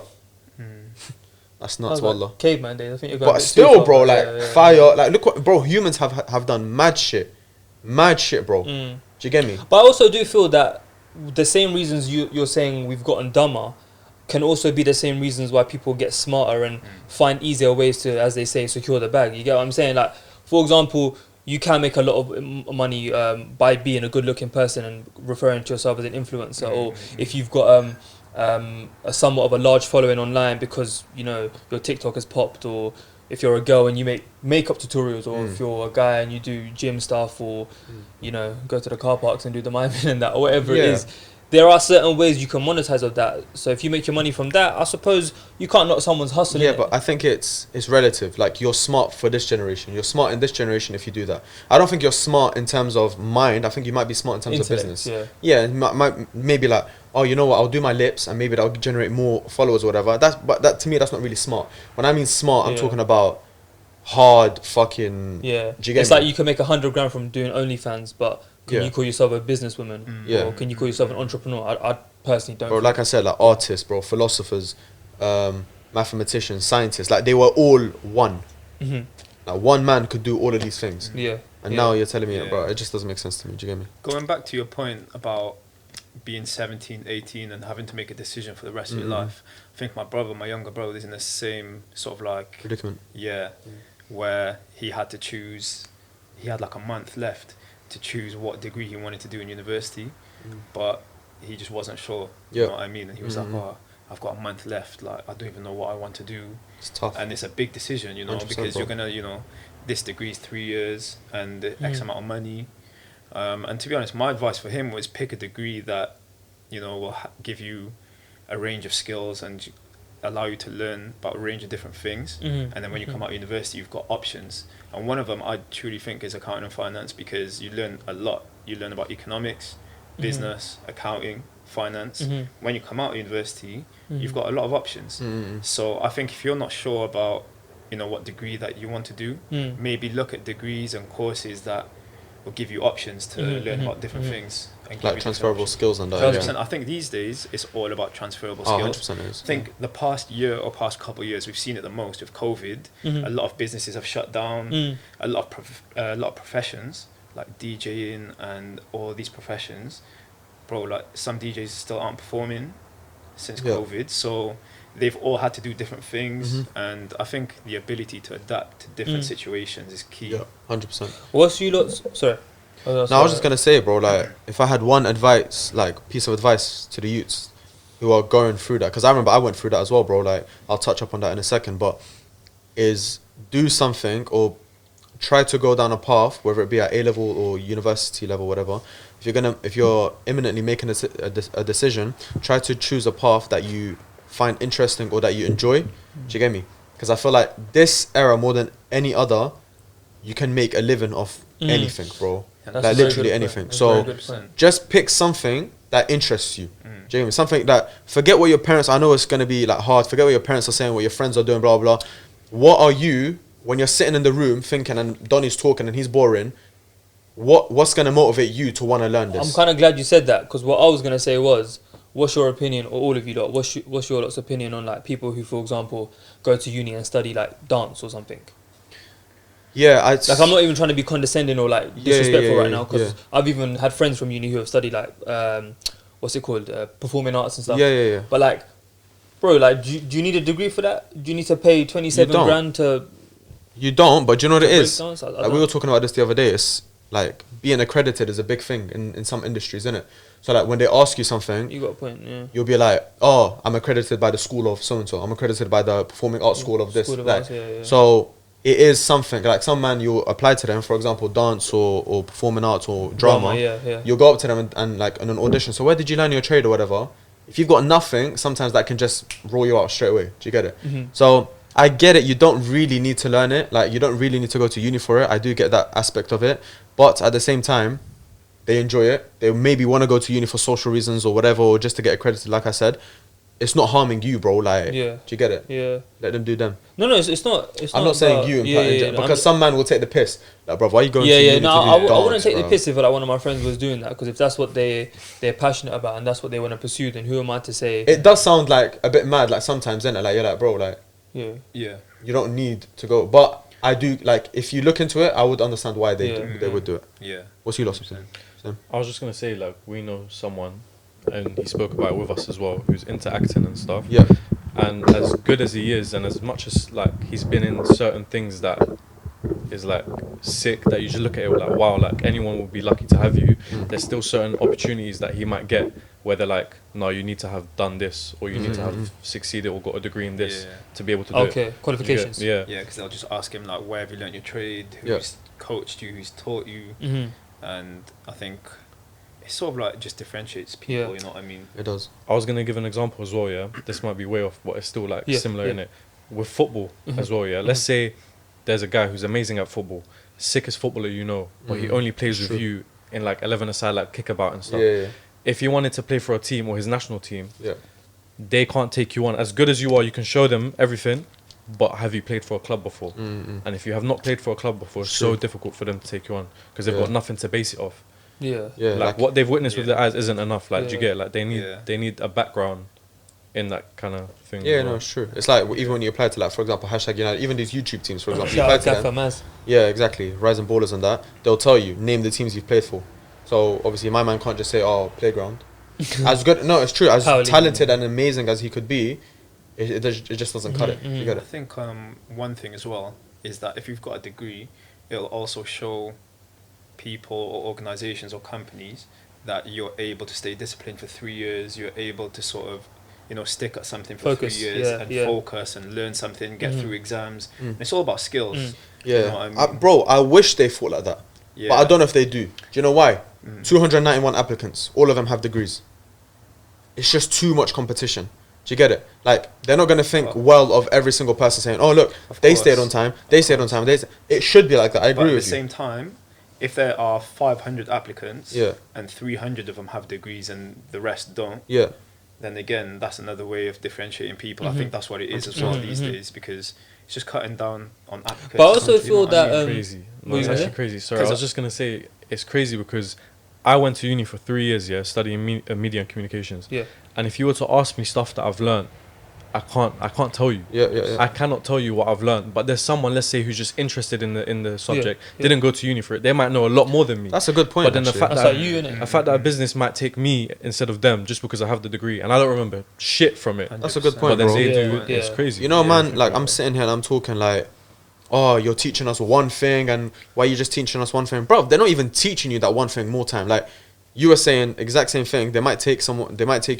That's nuts, wallah. Caveman days. I think you're going. But still, bro, like fire. Like, look what, bro. Humans have done mad shit, bro. Do you get me? But I also do feel that the same reasons you're saying we've gotten dumber can also be the same reasons why people get smarter and find easier ways to, as they say, secure the bag. You get what I'm saying? Like, for example, you can make a lot of money by being a good-looking person and referring to yourself as an influencer, or if you've got a somewhat of a large following online because, you know, your TikTok has popped, or if you're a girl and you make makeup tutorials, or if you're a guy and you do gym stuff, or you know, go to the car parks and do the miming and that, or whatever it is. There are certain ways you can monetize of that. So if you make your money from that, I suppose you can't knock someone's hustle. Yeah, but I think it's relative. Like, you're smart for this generation. You're smart in this generation if you do that. I don't think you're smart in terms of mind. I think you might be smart in terms of business. Yeah, maybe like, oh, you know what? I'll do my lips and maybe that'll generate more followers or whatever. But that to me, that's not really smart. When I mean smart, I'm talking about hard fucking. Yeah, do you get it's me? like you can make 100 grand from doing OnlyFans, but can you call yourself a businesswoman? Or can you call yourself an entrepreneur? I personally don't. Bro, like I said, like artists, bro, philosophers, mathematicians, scientists, like they were all one. Like, one man could do all of these things. And now you're telling me, bro, it just doesn't make sense to me. Do you get me? Going back to your point about being 17, 18 and having to make a decision for the rest of your life, I think my younger brother is in the same sort of like predicament. Where he had to choose. He had like a month left to choose what degree he wanted to do in university, but he just wasn't sure. You know what I mean? And he was like, "Oh, I've got a month left. Like, I don't even know what I want to do." It's tough, and it's a big decision, you know, because you're gonna, you know, this degree is 3 years and X amount of money. And to be honest, my advice for him was pick a degree that, you know, will give you a range of skills and allow you to learn about a range of different things. And then when you come out of university, you've got options. And one of them I truly think is accounting and finance, because you learn a lot. You learn about economics, business, accounting, finance. When you come out of university, you've got a lot of options. So I think if you're not sure about, you know, what degree that you want to do, maybe look at degrees and courses that it'll give you options to learn about different things. And like transferable skills and that. 100%. I think these days it's all about transferable skills. 100% it is. I think the past year or past couple of years we've seen it the most with COVID. A lot of businesses have shut down. A lot of professions like DJing and all these professions, bro. Like some DJs still aren't performing since COVID, so they've all had to do different things. And I think the ability to adapt to different situations is key. Yeah, 100%. What's you lot? Sorry. I was just gonna say, bro, like if I had one piece of advice to the youths who are going through that, because I remember I went through that as well, bro. Like I'll touch up on that in a second, but is do something or try to go down a path, whether it be at A level or university level, whatever. If you're imminently making a decision, try to choose a path that you find interesting or that you enjoy. Do you get me? Because I feel like this era more than any other, you can make a living off anything, bro. Like literally anything. So just pick something that interests you. Do you get me? Something that, forget what your parents, I know it's going to be like hard, forget what your parents are saying, what your friends are doing, blah, blah. What are you, when you're sitting in the room thinking and Donnie's talking and he's boring, what's going to motivate you to want to learn this? I'm kind of glad you said that, because what I was going to say was, what's your opinion, or all of you lot, what's your lot's opinion on like people who, for example, go to uni and study like dance or something? Yeah, like I'm not even trying to be condescending or like disrespectful right now, because I've even had friends from uni who have studied like what's it called, performing arts and stuff. Yeah. But like, bro, like do you need a degree for that? Do you need to pay 27 grand to? You don't, but do you know what it is? Like we were talking about this the other day. It's like being accredited is a big thing in some industries, isn't it? So like when they ask you something, you got a point. Yeah. You'll be like, oh, I'm accredited by the school of so and so. I'm accredited by the performing arts school of this. So it is something like some man you apply to them, for example, dance or performing arts or drama. You'll go up to them and like in an audition. So where did you learn your trade or whatever? If you've got nothing, sometimes that can just roll you out straight away. Do you get it? So I get it. You don't really need to learn it. Like you don't really need to go to uni for it. I do get that aspect of it. But at the same time, they enjoy it. They maybe want to go to uni for social reasons or whatever, or just to get accredited. Like I said, it's not harming you, bro. Like, do you get it? Yeah. Let them do them. No, it's not. I'm not saying you, because some man will take the piss. Like, bro, why are you going to uni? No, I wouldn't take the piss if like one of my friends was doing that, because if that's what they're passionate about and that's what they want to pursue, then who am I to say? It does sound like a bit mad, like sometimes, innit? Like you're like, bro, like, yeah, you don't need to go, but I do. Like, if you look into it, I would understand why they would do it. Yeah. What's your loss of? I was just gonna say, like, we know someone, and he spoke about it with us as well, who's into acting and stuff. Yeah. And as good as he is, and as much as like he's been in certain things that is like sick, that you just look at it like, wow, like anyone would be lucky to have you. There's still certain opportunities that he might get where they're like, no, you need to have done this, or you need to have succeeded or got a degree in this to be able to do it. Okay, qualifications. Yeah, because they'll just ask him like, where have you learnt your trade? Who's coached you? Who's taught you? And I think it sort of like just differentiates people. You know what I mean? It does. I was gonna give an example as well. Yeah, this might be way off, but it's still like similar in it with football as well. Yeah, let's say there's a guy who's amazing at football, sickest footballer you know, but he only plays with you in like 11 aside, like kickabout and stuff. If you wanted to play for a team or his national team, they can't take you on. As good as you are, you can show them everything, but have you played for a club before? And if you have not played for a club before, it's so difficult for them to take you on, because they've got nothing to base it off. Like what they've witnessed with their eyes isn't enough. Like, do you get it? Like they need a background in that kind of thing. Yeah, no, it's true. It's like even when you apply to, like, for example, #United, even these YouTube teams, for example, you apply to them. Yeah, exactly. Rising Ballers and that, they'll tell you, name the teams you've played for. So obviously my man can't just say, oh, playground. As good, no, it's true. As talented and amazing as he could be, it just doesn't cut it. You get it. I think one thing as well is that if you've got a degree, it'll also show people or organizations or companies that you're able to stay disciplined for 3 years. You're able to sort of, stick at something for 3 years and focus and learn something, get through exams. It's all about skills. Yeah, you know what I mean? Bro, I wish they thought like that. But I don't know if they do. Do you know why? 291 applicants. All of them have degrees. It's just too much competition. Do you get it? Like, they're not going to think well of every single person saying, oh, look, they stayed on time. They stayed on time. It should be like that. I agree with you. But at the same time, if there are 500 applicants and 300 of them have degrees and the rest don't, then again, that's another way of differentiating people. I think that's what it is as well these days, because it's just cutting down on applicants. But I also feel that... crazy. No, it's actually crazy. Sorry, I was just going to say, it's crazy because I went to uni for 3 years, studying media and communications. Yeah. And if you were to ask me stuff that I've learned, I can't tell you. Yeah. I cannot tell you what I've learned. But there's someone, let's say, who's just interested in the subject, didn't go to uni for it. They might know a lot more than me. That's a good point. But then actually. the fact that a business might take me instead of them just because I have the degree, and I don't remember shit from it. 100%. That's a good point, But then bro. they do. It's crazy. You know, man. Like I'm sitting here and I'm talking like, oh, you're teaching us one thing, and why are you just teaching us one thing, bro? They're not even teaching you that one thing more time. Like you were saying, exact same thing. They might take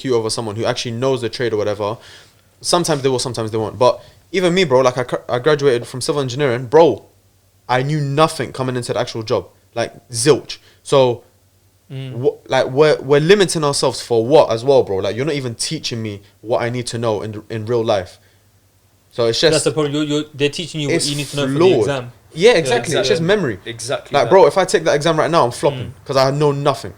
you over someone who actually knows the trade or whatever. Sometimes they will, sometimes they won't. But even me, bro, like I graduated from civil engineering, bro. I knew nothing coming into the actual job, like zilch. So, like we're limiting ourselves for what as well, bro? Like you're not even teaching me what I need to know in real life. So it's just that's the problem. They're teaching you what you need to know for the exam. Yeah, exactly. It's just memory. Exactly. Like, bro, if I take that exam right now, I'm flopping because I know nothing.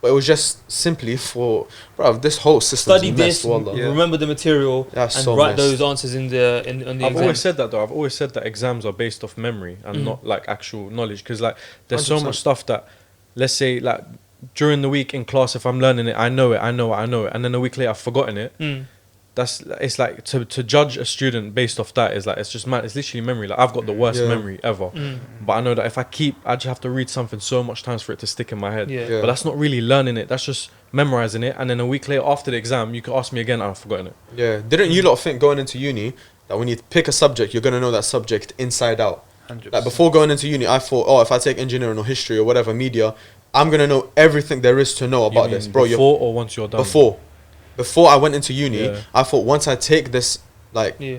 But it was just simply for, bro, this whole system. Study this, remember the material, and so write those answers in the I've exam. always said that though. I've always said that exams are based off memory and not like actual knowledge. Because like there's 100%. So much stuff that, let's say like during the week in class, if I'm learning it, I know it, and then a week later I've forgotten it. It's like to judge a student based off that is like it's just mad. It's literally memory. Like I've got the worst memory ever, but I know that if I just have to read something so much times for it to stick in my head. But that's not really learning it. That's just memorizing it, and then a week later after the exam, you can ask me again, and I've forgotten it. Yeah, didn't you lot think going into uni that when you pick a subject, you're gonna know that subject inside out? 100%. Like before going into uni, I thought, oh, if I take engineering or history or whatever media, I'm gonna know everything there is to know about this, bro. Before or once you're done? Before I went into uni, I thought once I take this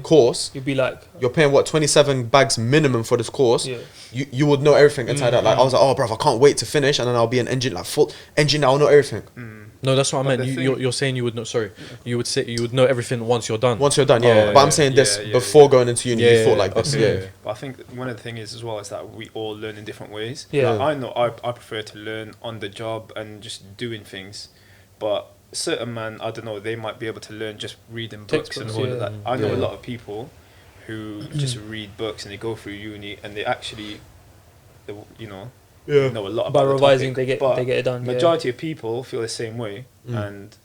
course, you'd be like, you're paying what 27 bags minimum for this course. You would know everything inside out. Like I was like, oh, bro, I can't wait to finish, and then I'll be an engineer, like full engineer. I'll know everything. No, that's what I meant. You're saying you would know. Sorry, you would say you would know everything once you're done. Once you're done, but I'm saying this before going into uni. You thought like this, But I think one of the things is as well is that we all learn in different ways. Yeah. Like, I know I prefer to learn on the job and just doing things, but certain man, I don't know, they might be able to learn just reading books and all of that. I know a lot of people who just read books and they go through uni and they actually, know a lot about by revising the topic, they get it done. Majority of people feel the same way, and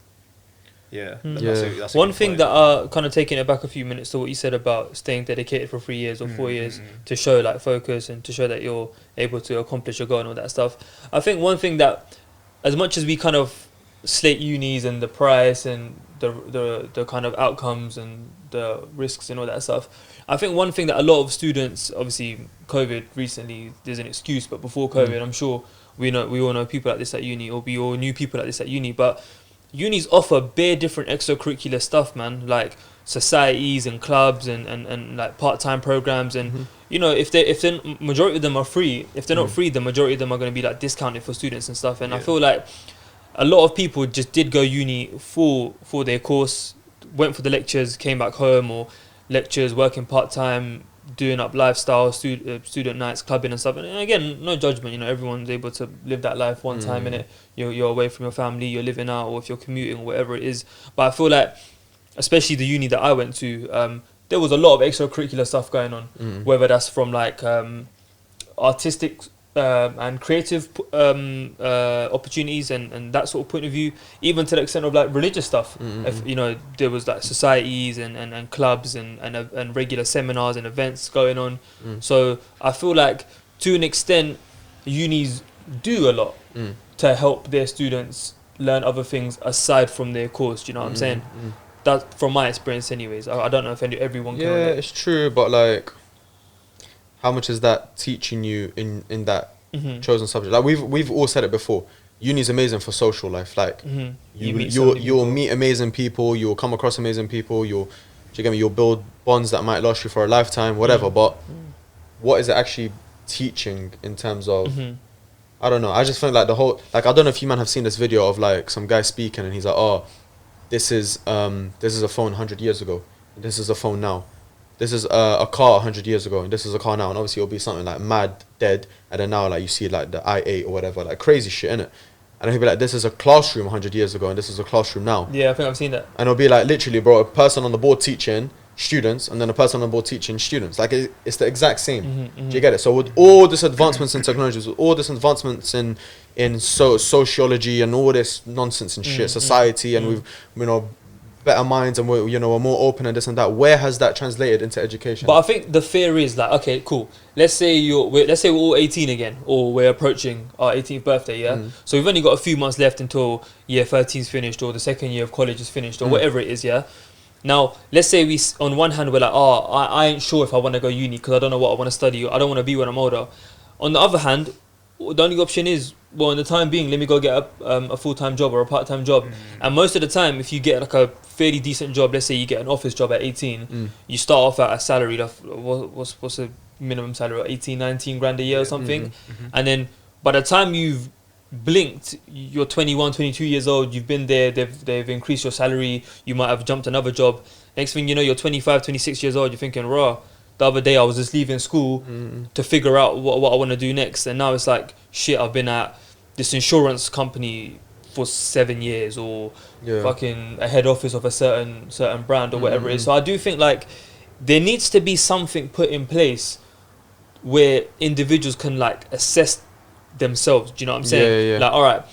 that's one thing that kind of taking it back a few minutes to what you said about staying dedicated for 3 years or 4 years to show like focus and to show that you're able to accomplish your goal and all that stuff. I think one thing that, as much as we kind of slate unis and the price and the kind of outcomes and the risks and all that stuff, I think one thing that a lot of students, obviously COVID recently there's an excuse, but before COVID I'm sure we all know people like this at uni, or we all knew people like this at uni, but unis offer bare different extracurricular stuff, man, like societies and clubs and like part-time programs, and if they majority of them are free. If they're not free, the majority of them are going to be like discounted for students and stuff, and I feel like a lot of people just did go uni for their course, went for the lectures, came back home, or lectures, working part-time, doing up lifestyle, student nights, clubbing and stuff. And again, no judgment, everyone's able to live that life one time, innit? You're away from your family, you're living out, or if you're commuting, or whatever it is. But I feel like, especially the uni that I went to, there was a lot of extracurricular stuff going on, whether that's from like artistic and creative opportunities and that sort of point of view, even to the extent of like religious stuff. If there was like societies and clubs and regular seminars and events going on. So I feel like to an extent unis do a lot to help their students learn other things aside from their course. Do you know what I'm saying? That from my experience anyways. I don't know if everyone can relate. It's true, but like how much is that teaching you in that chosen subject? Like we've all said it before. Uni's amazing for social life. Like you'll meet amazing people. You'll come across amazing people. You'll build bonds that might last you for a lifetime. Whatever. But what is it actually teaching in terms of? I don't know. I just think like the whole I don't know if you man have seen this video of like some guy speaking and he's like, oh, this is a phone 100 years ago. This is a phone now. This is a car 100 years ago, and this is a car now, and obviously it'll be something like mad dead, and then now like you see like the i8 or whatever, like crazy shit in it, and he'll be like, this is a classroom 100 years ago, and this is a classroom now. Yeah, I think I've seen that. And it'll be like literally, bro, a person on the board teaching, students, and then a person on board teaching students. Like it's the exact same. Do you get it? So with all this advancements in technologies, with all this advancements in sociology and all this nonsense and shit, society, and we've, you know, better minds, and we're more open and this and that. Where has that translated into education? But I think the fear is like, okay, cool. Let's say we're all 18 again, or we're approaching our 18th birthday. Yeah. So we've only got a few months left until year 13's finished, or the second year of college is finished, or whatever it is. Yeah. Now, let's say on one hand we're like, I ain't sure if I want to go uni because I don't know what I want to study. I don't want to be when I'm older. On the other hand, the only option is, well, in the time being, let me go get a full-time job or a part-time job. And most of the time, if you get like a fairly decent job, let's say you get an office job at 18, you start off at a salary of, what's a minimum salary, 18, 19 grand a year or something. And then by the time you've blinked, you're 21, 22 years old, you've been there, they've increased your salary, you might have jumped another job. Next thing you know, you're 25, 26 years old, you're thinking, raw. The other day I was just leaving school to figure out what I want to do next, and now it's like, shit, I've been at this insurance company for 7 years, or fucking a head office of a certain brand or whatever it is. So I do think like there needs to be something put in place where individuals can like assess themselves. Do you know what I'm saying? Yeah. Like, all right,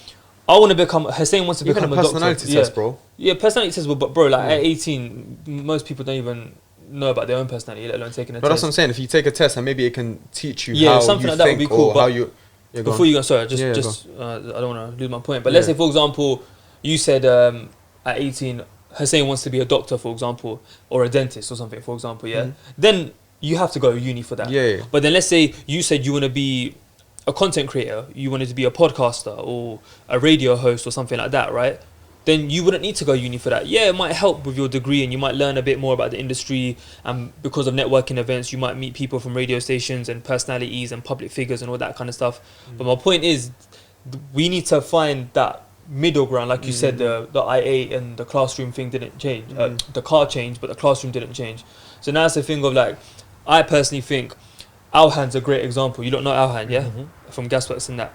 I want to become. Hussein wants to Even become a personality doctor. test, bro. Yeah, personality test. But bro, like at 18, most people don't even know about their own personality, let alone taking a test. But that's what I'm saying. If you take a test, and maybe it can teach you how something you like that would think, be cool. or how you. Yeah, before you go, sorry, I don't want to lose my point. But let's say, for example, you said at 18, Hussein wants to be a doctor, for example, or a dentist or something, for example. Then you have to go to uni for that. But then let's say you said you want to be a content creator, you wanted to be a podcaster or a radio host or something like that, right? Then you wouldn't need to go uni for that. Yeah, it might help with your degree and you might learn a bit more about the industry, and because of networking events you might meet people from radio stations and personalities and public figures and all that kind of stuff. But my point is, we need to find that middle ground. Like you said, the IA and the classroom thing didn't change. The car changed, but the classroom didn't change. So now it's a thing of like, I personally think Alhan's a great example. You don't know Alhan, yeah? From Gasworks and that.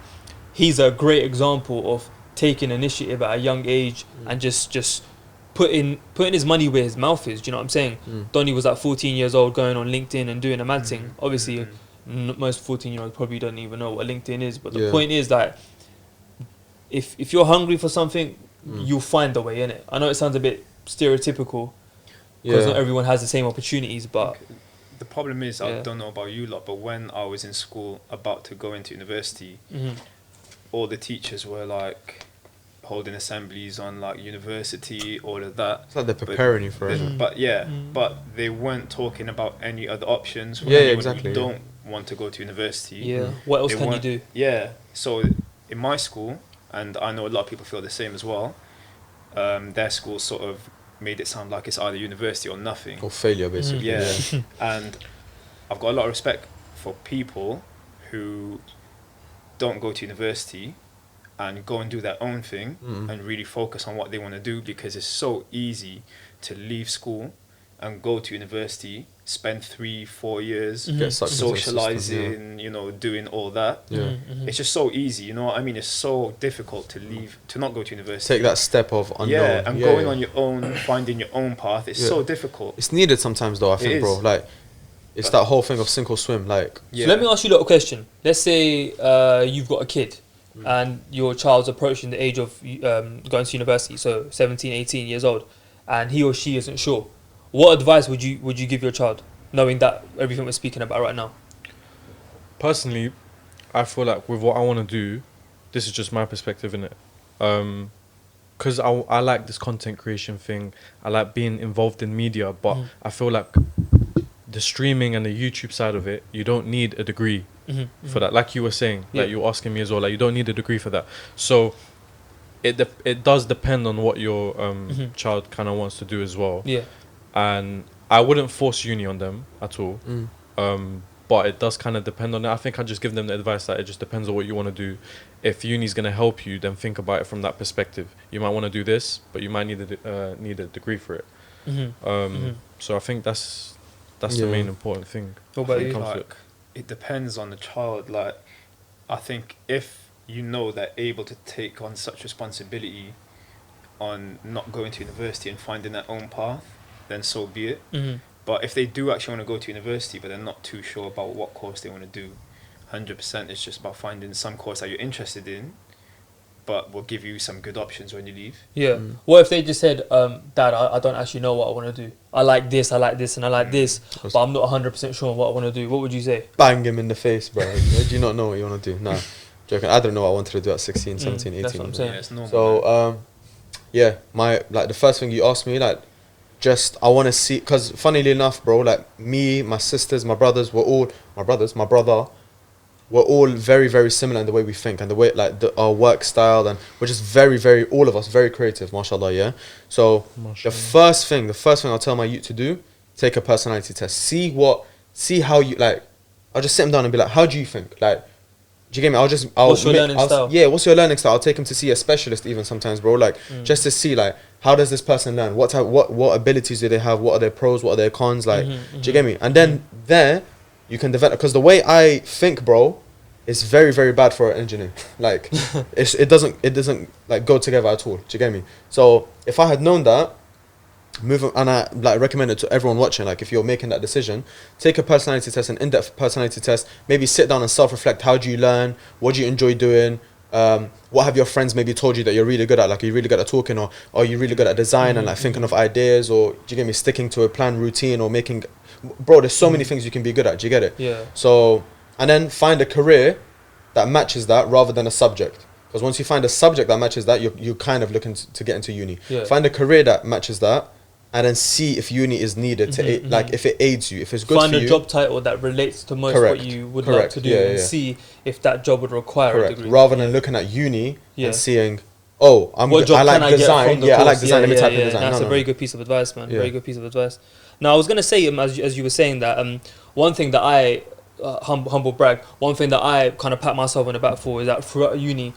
He's a great example of taking initiative at a young age and just putting his money where his mouth is. Do you know what I'm saying? Donny was at 14 years old going on LinkedIn and doing a mad thing. Obviously, most 14-year-olds probably don't even know what LinkedIn is. But the point is that if you're hungry for something, you'll find a way in it. I know it sounds a bit stereotypical because not everyone has the same opportunities, but the problem is, I don't know about you lot, but when I was in school about to go into university, all the teachers were like holding assemblies on like university, all of that. It's like they're preparing you for it. But but they weren't talking about any other options. Exactly. You don't want to go to university. Yeah. What else can you do? Yeah. So in my school, and I know a lot of people feel the same as well, their school sort of made it sound like it's either university or nothing. Or failure, basically. Yeah. And I've got a lot of respect for people who don't go to university and go and do their own thing and really focus on what they want to do, because it's so easy to leave school and go to university, spend 3-4 years socializing, you know, doing all that. It's just so easy, you know what I mean? It's so difficult to leave, to not go to university. Take that step of unknown. And going on your own, finding your own path. It's so difficult. It's needed sometimes though, I think, bro. Like, it's that whole thing of sink or swim. Like, so let me ask you a little question. Let's say you've got a kid and your child's approaching the age of going to university, so 17, 18 years old, and he or she isn't sure. What advice would you give your child, knowing that everything we're speaking about right now? Personally, I feel like with what I want to do, this is just my perspective in it. Because I like this content creation thing. I like being involved in media, but I feel like the streaming and the YouTube side of it, you don't need a degree for that. Like you were saying, like you were asking me as well, like you don't need a degree for that. So it does depend on what your child kind of wants to do as well. And I wouldn't force uni on them at all. But it does kind of depend on it. I think I just give them the advice that it just depends on what you want to do. If uni's going to help you, then think about it from that perspective. You might want to do this, but you might need a degree for it. So I think that's the main important thing. What about you? Like, it depends on the child. Like, I think if you know they're able to take on such responsibility on not going to university and finding their own path, then so be it. But if they do actually want to go to university, but they're not too sure about what course they want to do, 100% it's just about finding some course that you're interested in, but will give you some good options when you leave. Yeah. What if they just said, Dad, I don't actually know what I want to do. I like this, and I like this, but I'm not 100% sure what I want to do. What would you say? Bang him in the face, bro. Do you not know what you want to do? Nah, joking. I don't know what I wanted to do at 16, 17, 18. That's what I'm saying. Yeah, it's normal, so, yeah, the first thing you asked me, like, just, I want to see, because funnily enough, bro, like, me, my sisters, my brothers, my brother, we're all very, very similar in the way we think and the way, like, our work style, and we're just very, very, all of us, very creative, mashallah, yeah? So, the first thing I'll tell my youth to do, take a personality test. See how you, like, I'll just sit them down and be like, how do you think? Like, do you get me? What's your learning style? Yeah, what's your learning style? I'll take him to see a specialist even sometimes, bro, like, just to see, like, how does this person learn? What abilities do they have? What are their pros? What are their cons? Like, do you get me? And then there, you can develop, because the way I think, bro, is very, very bad for an engineer. Like, it doesn't like go together at all. Do you get me? So if I had known that, and I like recommend it to everyone watching, like, if you're making that decision, take a personality test, an in-depth personality test. Maybe sit down and self-reflect. How do you learn? What do you enjoy doing? What have your friends maybe told you that you're really good at? Like, are you really good at talking, or are you really good at design and like thinking of ideas, or do you get me, sticking to a planned routine, or making, bro, there's so many things you can be good at. Do you get it? Yeah. So, and then find a career that matches that rather than a subject. Because once you find a subject that matches that, you're kind of looking to get into uni. Yeah. Find a career that matches that, and then see if uni is needed to like, if it aids you, if it's good find for you. Find a job title that relates to most what you would like to do, and see if that job would require a degree. Rather than looking at uni and seeing, oh, I like design. I like design. Let me type in design. That's a very good piece of advice, man. Very good piece of advice. Now, I was going to say, as you were saying that, one thing that I, humble brag, one thing that I kind of pat myself on the back for is that throughout uni,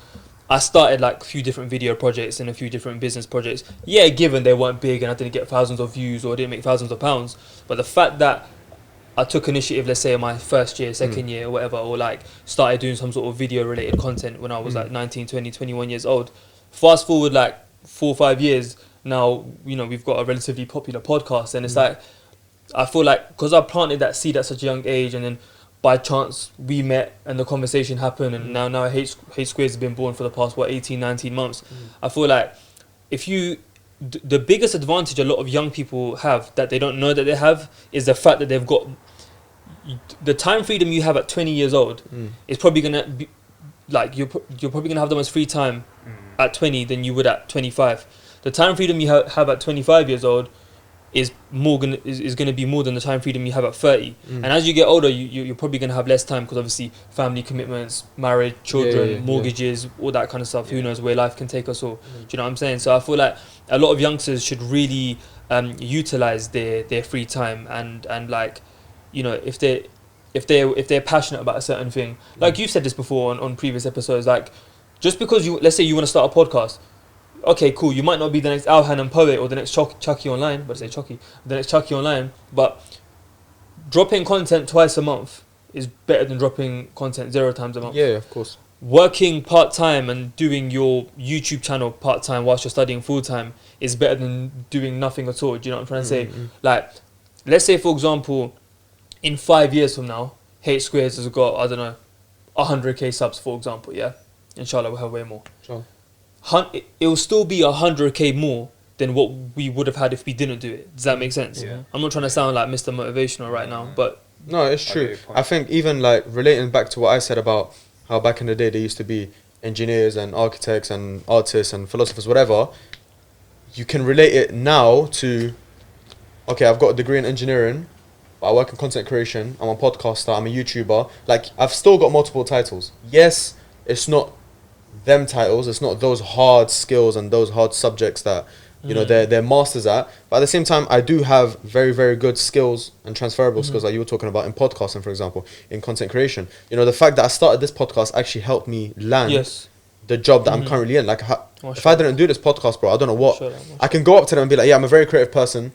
I started like a few different video projects and a few different business projects. Yeah, given they weren't big and I didn't get thousands of views or I didn't make thousands of pounds, but the fact that I took initiative, let's say in my first year, second year or whatever, or like started doing some sort of video related content when I was like 19, 20, 21 years old. Fast forward like 4 or 5 years, now, you know, we've got a relatively popular podcast, and it's like, I feel like because I planted that seed at such a young age, and then by chance we met and the conversation happened, and now Hate Squares has been born for the past 18, 19 months. I feel like the biggest advantage a lot of young people have that they don't know that they have is the fact that they've got the time freedom you have at 20 years old is probably gonna be like, you're probably gonna have the most free time at 20 than you would at 25. The time freedom you have at 25 years old is gonna be more than the time freedom you have at 30. And as you get older, you're probably gonna have less time, because obviously family commitments, marriage, children, mortgages, all that kind of stuff. Who knows where life can take us all? Do you know what I'm saying? So I feel like a lot of youngsters should really utilize their free time, and like, you know, if they're passionate about a certain thing, like you said this before on previous episodes, like, just because let's say you want to start a podcast. Okay, cool. You might not be the next Alhan and Poet or the next Chucky online, but the next Chucky online. But dropping content twice a month is better than dropping content 0 times a month. Yeah, of course. Working part time and doing your YouTube channel part time whilst you're studying full time is better than doing nothing at all. Do you know what I'm trying to say? Like, let's say for example, in 5 years from now, Hate Squares has got, I don't know, 100k subs, for example. Yeah, inshallah we'll have way more. Sure. It will still be 100k more than what we would have had if we didn't do it. Does that make sense? Yeah. I'm not trying to sound like Mr. Motivational right now, but no, it's true. I think even like relating back to what I said about how back in the day there used to be engineers and architects and artists and philosophers, whatever, you can relate it now to, okay, I've got a degree in engineering, but I work in content creation, I'm a podcaster, I'm a YouTuber. Like, I've still got multiple titles. Yes, it's not them titles, it's not those hard skills and those hard subjects that, you know, they're masters at, but at the same time I do have very, very good skills and transferable skills, like you were talking about in podcasting, for example, in content creation. You know, the fact that I started this podcast actually helped me land the job that I'm currently in. Like, if I didn't do this podcast, bro, I don't know what. I can go up to them and be like, yeah, I'm a very creative person,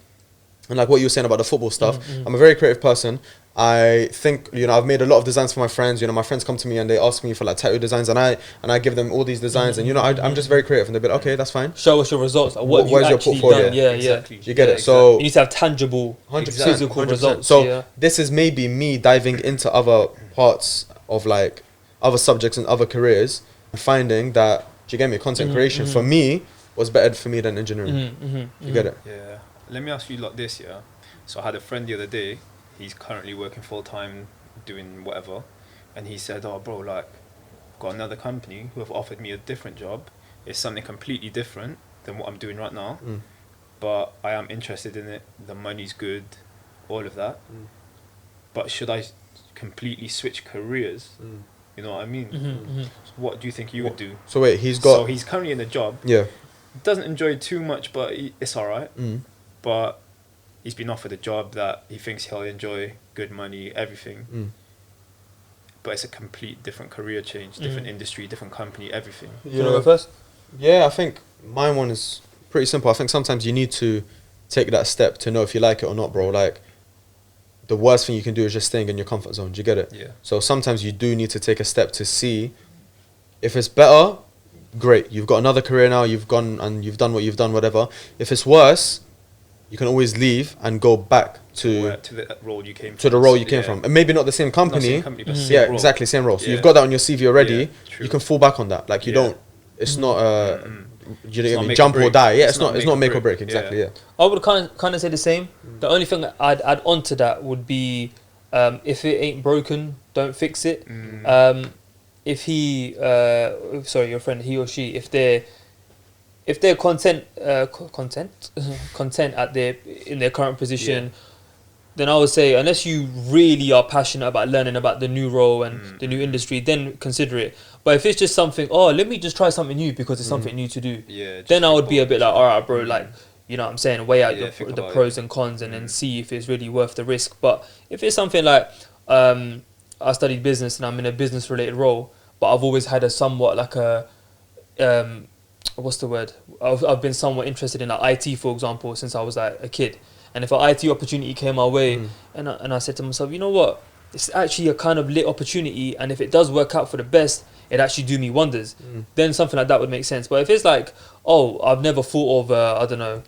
and like what you were saying about the football stuff, I'm a very creative person, I think, you know, I've made a lot of designs for my friends. You know, my friends come to me and they ask me for like tattoo designs, and I give them all these designs, and you know, I'm just very creative, and they're like, okay, that's fine. Show us your results. Like, what have you where's your actually portfolio? done? Yeah, Exactly. You get it. Exactly. So You need to have tangible, 100%, physical 100%. results. So this is maybe me diving into other parts of like other subjects and other careers, and finding that, do you get me? Content creation for me was better for me than engineering. You get it? Yeah. Let me ask you like this, yeah. So I had a friend the other day. He's currently working full time, doing whatever, and he said, "Oh, bro, like, got another company who have offered me a different job. It's something completely different than what I'm doing right now, but I am interested in it. The money's good, all of that. But should I completely switch careers? You know what I mean? So what do you think you would do?" So wait, he's currently in a job. Yeah. Doesn't enjoy it too much, but it's all right. But he's been offered a job that he thinks he'll enjoy, good money, everything. But it's a complete different career change, different industry, different company, everything. You want to go first? Yeah, I think my one is pretty simple. I think sometimes you need to take that step to know if you like it or not, bro. Like, the worst thing you can do is just staying in your comfort zone. Do you get it? Yeah. So sometimes you do need to take a step to see if it's better. Great, you've got another career now. You've gone and you've done what you've done. Whatever. If it's worse, you can always leave and go back to the role you came from. to the role you came from, and maybe not the same company. But same Yeah, role. exactly, same role. So Yeah. you've got that on your CV already. Yeah, true. You can fall back on that. Like you don't. It's not you know what I mean? Jump or die. Yeah, it's not make or break. Exactly. Yeah. I would kind of say the same. The only thing I'd add on to that would be, if it ain't broken, don't fix it. If he, sorry, your friend, he or she, if they're content in their current position, then I would say, unless you really are passionate about learning about the new role and the new industry, then consider it. But if it's just something, let me just try something new because it's something new to do, then I would be a bit like, all right, bro, like, you know what I'm saying, weigh out the pros and cons and then see if it's really worth the risk. But if it's something like, I studied business and I'm in a business related role, but I've always had a somewhat like a, what's the word? I've been somewhat interested in like IT, for example, since I was like a kid. And if an IT opportunity came my way, and I said to myself, you know what? It's actually a kind of lit opportunity, and if it does work out for the best, it actually do me wonders. Then something like that would make sense. But if it's like, I've never thought of, I don't know,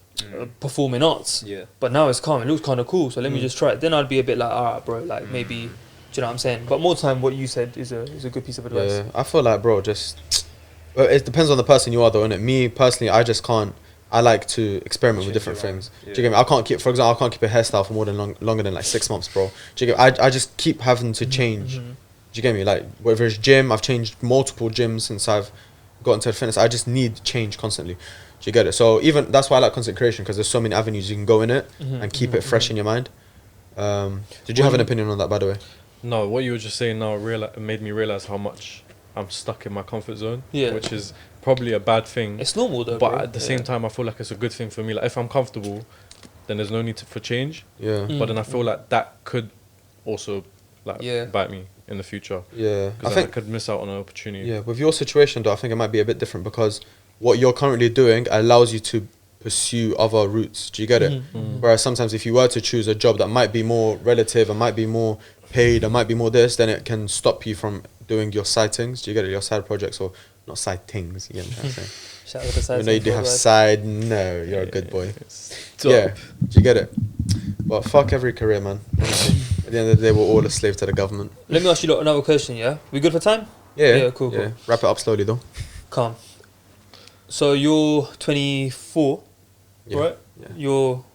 performing arts, but now it's calm, it looks kind of cool, so let me just try it. Then I'd be a bit like, all right, bro, like maybe, do you know what I'm saying? But more time, what you said is a good piece of advice. Yeah, I feel like, bro, it depends on the person you are, though, innit? Me personally, I just can't. I like to experiment with different things. Do you get me? I can't keep, for example, I can't keep a hairstyle for more than longer than like 6 months, bro. Do you get me? I just keep having to change. Do you get me? Like, whether it's gym, I've changed multiple gyms since I've got into fitness. I just need change constantly. Do you get it? So even that's why I like content creation, because there's so many avenues you can go in it and keep it fresh in your mind. Did you have an opinion on that, by the way? No, what you were just saying now made me realize how much I'm stuck in my comfort zone, which is probably a bad thing. It's normal though, but bro. at the same time, I feel like it's a good thing for me. Like, if I'm comfortable, then there's no need for change. But then I feel like that could also like bite me in the future. Because I think I could miss out on an opportunity. Yeah, with your situation though, I think it might be a bit different, because what you're currently doing allows you to pursue other routes. Do you get it? Whereas sometimes if you were to choose a job that might be more relative and might be more paid and might be more this, then it can stop you from doing your side things. Do you get it? Your side projects, or not side things. You get what I'm saying? Shout out to the side. You know you do have side. No, you're a good boy. Top. Yeah, do you get it? But fuck every career, man. Honestly. At the end of the day, we're all a slave to the government. Let me ask you another question. Yeah, we good for time? Yeah, cool. Wrap it up slowly though. Calm. So you're 24, right? Yeah. You're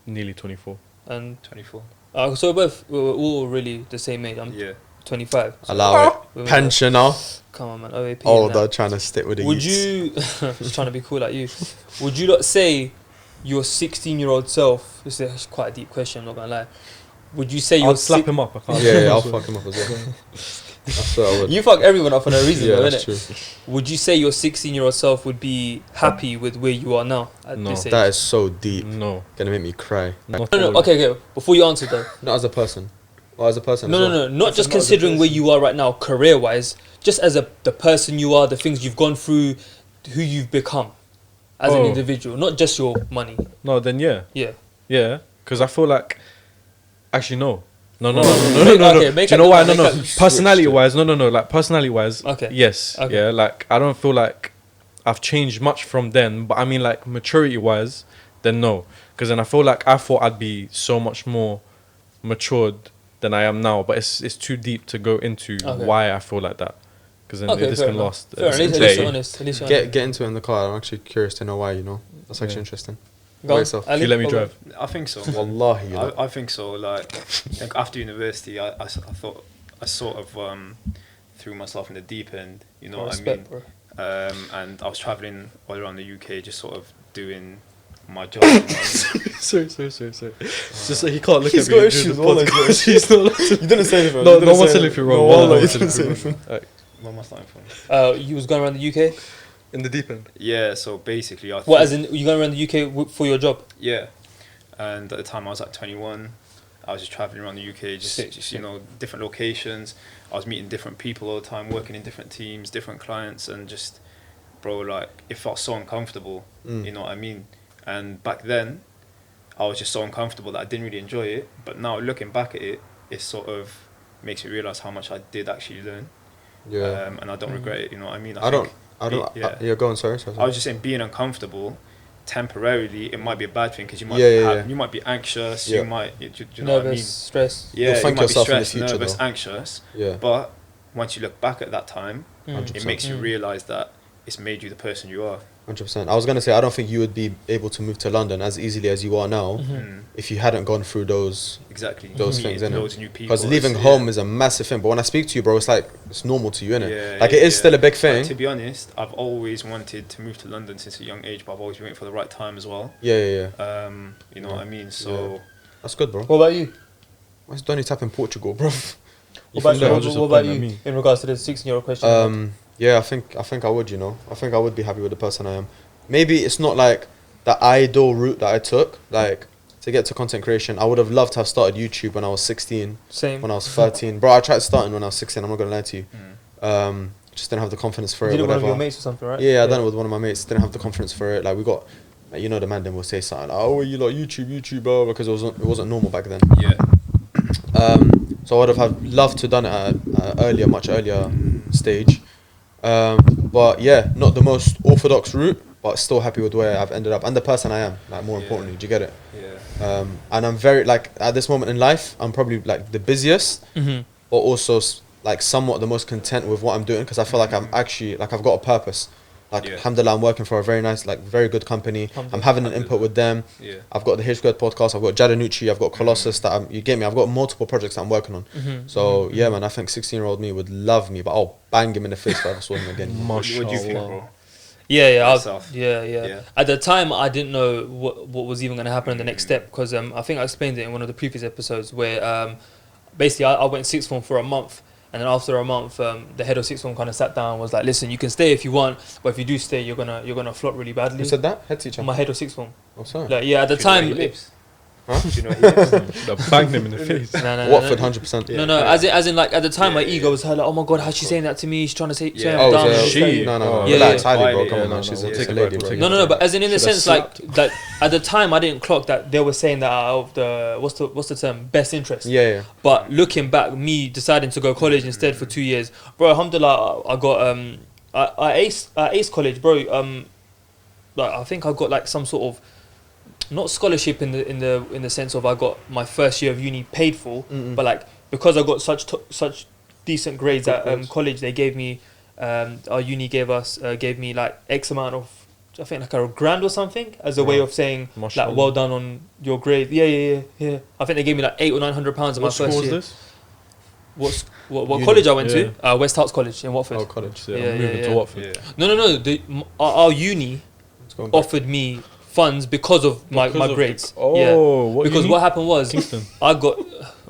nearly 24. And 24. So we're all really the same age. I'm 25. So allow it. Pensioner. Come on, man. OAP. Older, trying to stick with it. Would you? Just trying to be cool like you. Would you not say your 16-year-old self? This is quite a deep question. I'm not gonna lie. Would you say I'll slap him up? I can't. Yeah, I'll fuck him up as well. I swear I would. You fuck everyone up for no reason, though, that's innit? true. Would you say your 16-year-old self would be happy with where you are now at No. this age? That is so deep. No. Gonna make me cry. No. Okay. Before you answer though. Not as a person. Or as a person. No. Not just considering where you are right now, career-wise. Just as the person you are, the things you've gone through, who you've become as an individual, not just your money. No, then yeah. Yeah. Yeah, because I feel like, actually no. No. Okay, Do you know why? No. Switch Personality-wise, no. Like personality-wise, Okay. yes, Okay. yeah. Like I don't feel like I've changed much from then, but I mean like maturity-wise, then no, because then I feel like I thought I'd be so much more matured than I am now, but it's too deep to go into why I feel like that, because then this can last. Fair, at least you're honest. Get into it in the car. I'm actually curious to know why. You know, that's actually interesting. Go on, yourself. Ali, You let me drive. I think so. Wallahi, you know. I think so. Like after university, I thought I sort of threw myself in the deep end. You know what I mean? Bro. And I was traveling all around the UK, just sort of doing my job. You know what I mean? Sorry. Just so he can't look He's at me. got issues, wallah, He's not allowed to. You didn't say anything. No one's telling you wrong. No, Wallah, wallah, you no didn't one's say telling you anything. wrong. Where am I starting from? You was going around the UK. In the deep end. Yeah. So basically, What, as in you going around the UK for your job? Yeah. And at the time I was like 21. I was just traveling around the UK, just you know, different locations. I was meeting different people all the time, working in different teams, different clients, and just, bro, like it felt so uncomfortable. You know what I mean? And back then, I was just so uncomfortable that I didn't really enjoy it. But now looking back at it, it sort of makes me realize how much I did actually learn. Yeah. And I don't regret it. You know what I mean? I don't. Yeah. You're going. Sorry. I was just saying, being uncomfortable temporarily, it might be a bad thing because you might you might be anxious. You might, do you know nervous, what I mean? stress. Yeah, You'll find you might yourself be in the stressed, future, nervous, though. anxious. Yeah. But once you look back at that time, it 100%. makes you realize that it's made you the person you are. 100%. I was gonna say I don't think you would be able to move to London as easily as you are now if you hadn't gone through those things, Meeting innit? loads of new people. Because leaving home is a massive thing. But when I speak to you, bro, it's like it's normal to you, innit? Yeah, like it is still a big thing. But to be honest, I've always wanted to move to London since a young age, but I've always been waiting for the right time as well. Yeah. You know what I mean? So That's good, bro. What about you? Why is Donny tap in Portugal, bro? What about you in regards to the 16-year-old question? Yeah, I think I would, you know. I think I would be happy with the person I am. Maybe it's not like the ideal route that I took, like to get to content creation. I would have loved to have started YouTube when I was 16. Same. When I was 13. Bro, I tried starting when I was 16, I'm not going to lie to you. Just didn't have the confidence for it. You did it with whatever. one of your mates or something, right? Yeah, I done it with one of my mates. Didn't have the confidence for it. Like we got, like, you know, the man then will say something like, "Oh, you like YouTuber," because it wasn't normal back then. yeah. So I would have loved to done it at an much earlier stage. But yeah, not the most orthodox route, but still happy with where I've ended up and the person I am. Like more importantly, do you get it? Yeah. And I'm very like at this moment in life, I'm probably like the busiest, but also like somewhat the most content with what I'm doing because I feel like I'm actually like I've got a purpose. Like alhamdulillah, I'm working for a very nice, like very good company. I'm having an input with them. Yeah. I've got the H Squared podcast. I've got Jadanucci. I've got Colossus. You get me. I've got multiple projects that I'm working on. So yeah, man, I think 16-year-old me would love me, but I'll bang him in the face if I ever saw him again. What do you think, bro? Yeah. At the time, I didn't know what was even going to happen in the next step because I think I explained it in one of the previous episodes where basically I went sixth form for a month. And then after a month, the head of sixth form kind of sat down and was like, "Listen, you can stay if you want, but if you do stay, you're gonna flop really badly." Who said that? Head teacher? My head of sixth form. Oh, sorry. Like, yeah, at the time. Do you know where he lives? They'll bang them in the face. No, Watford, 100%. No, as in like at the time, my ego was like, "Oh my god, how's she saying that to me? She's trying to say I'm Oh, dumb." so she? No. Yeah, Relax, yeah. highly, bro. Yeah, Come on, no, man. She's no, a yeah. take a lady, bro. No, but as in the Should've sense like that at the time I didn't clock that they were saying that out of the what's the term, best interest. Yeah. But looking back, me deciding to go college instead for 2 years, bro. Alhamdulillah, I got I aced college, bro. Like I think I got like some sort of not scholarship in the sense of I got my first year of uni paid for, but like because I got such decent grades at college, they gave me our uni gave me like X amount of, I think like $1,000 or something as a way of saying like well done on your grade. Yeah. I think they gave me like £800 or £900 in my first year. Was this? What college I went to? West Harts College in Watford. Oh, college. Yeah, moving to Watford. Yeah. No. Our uni offered me funds because of my grades. Because what happened was Kingston. I got.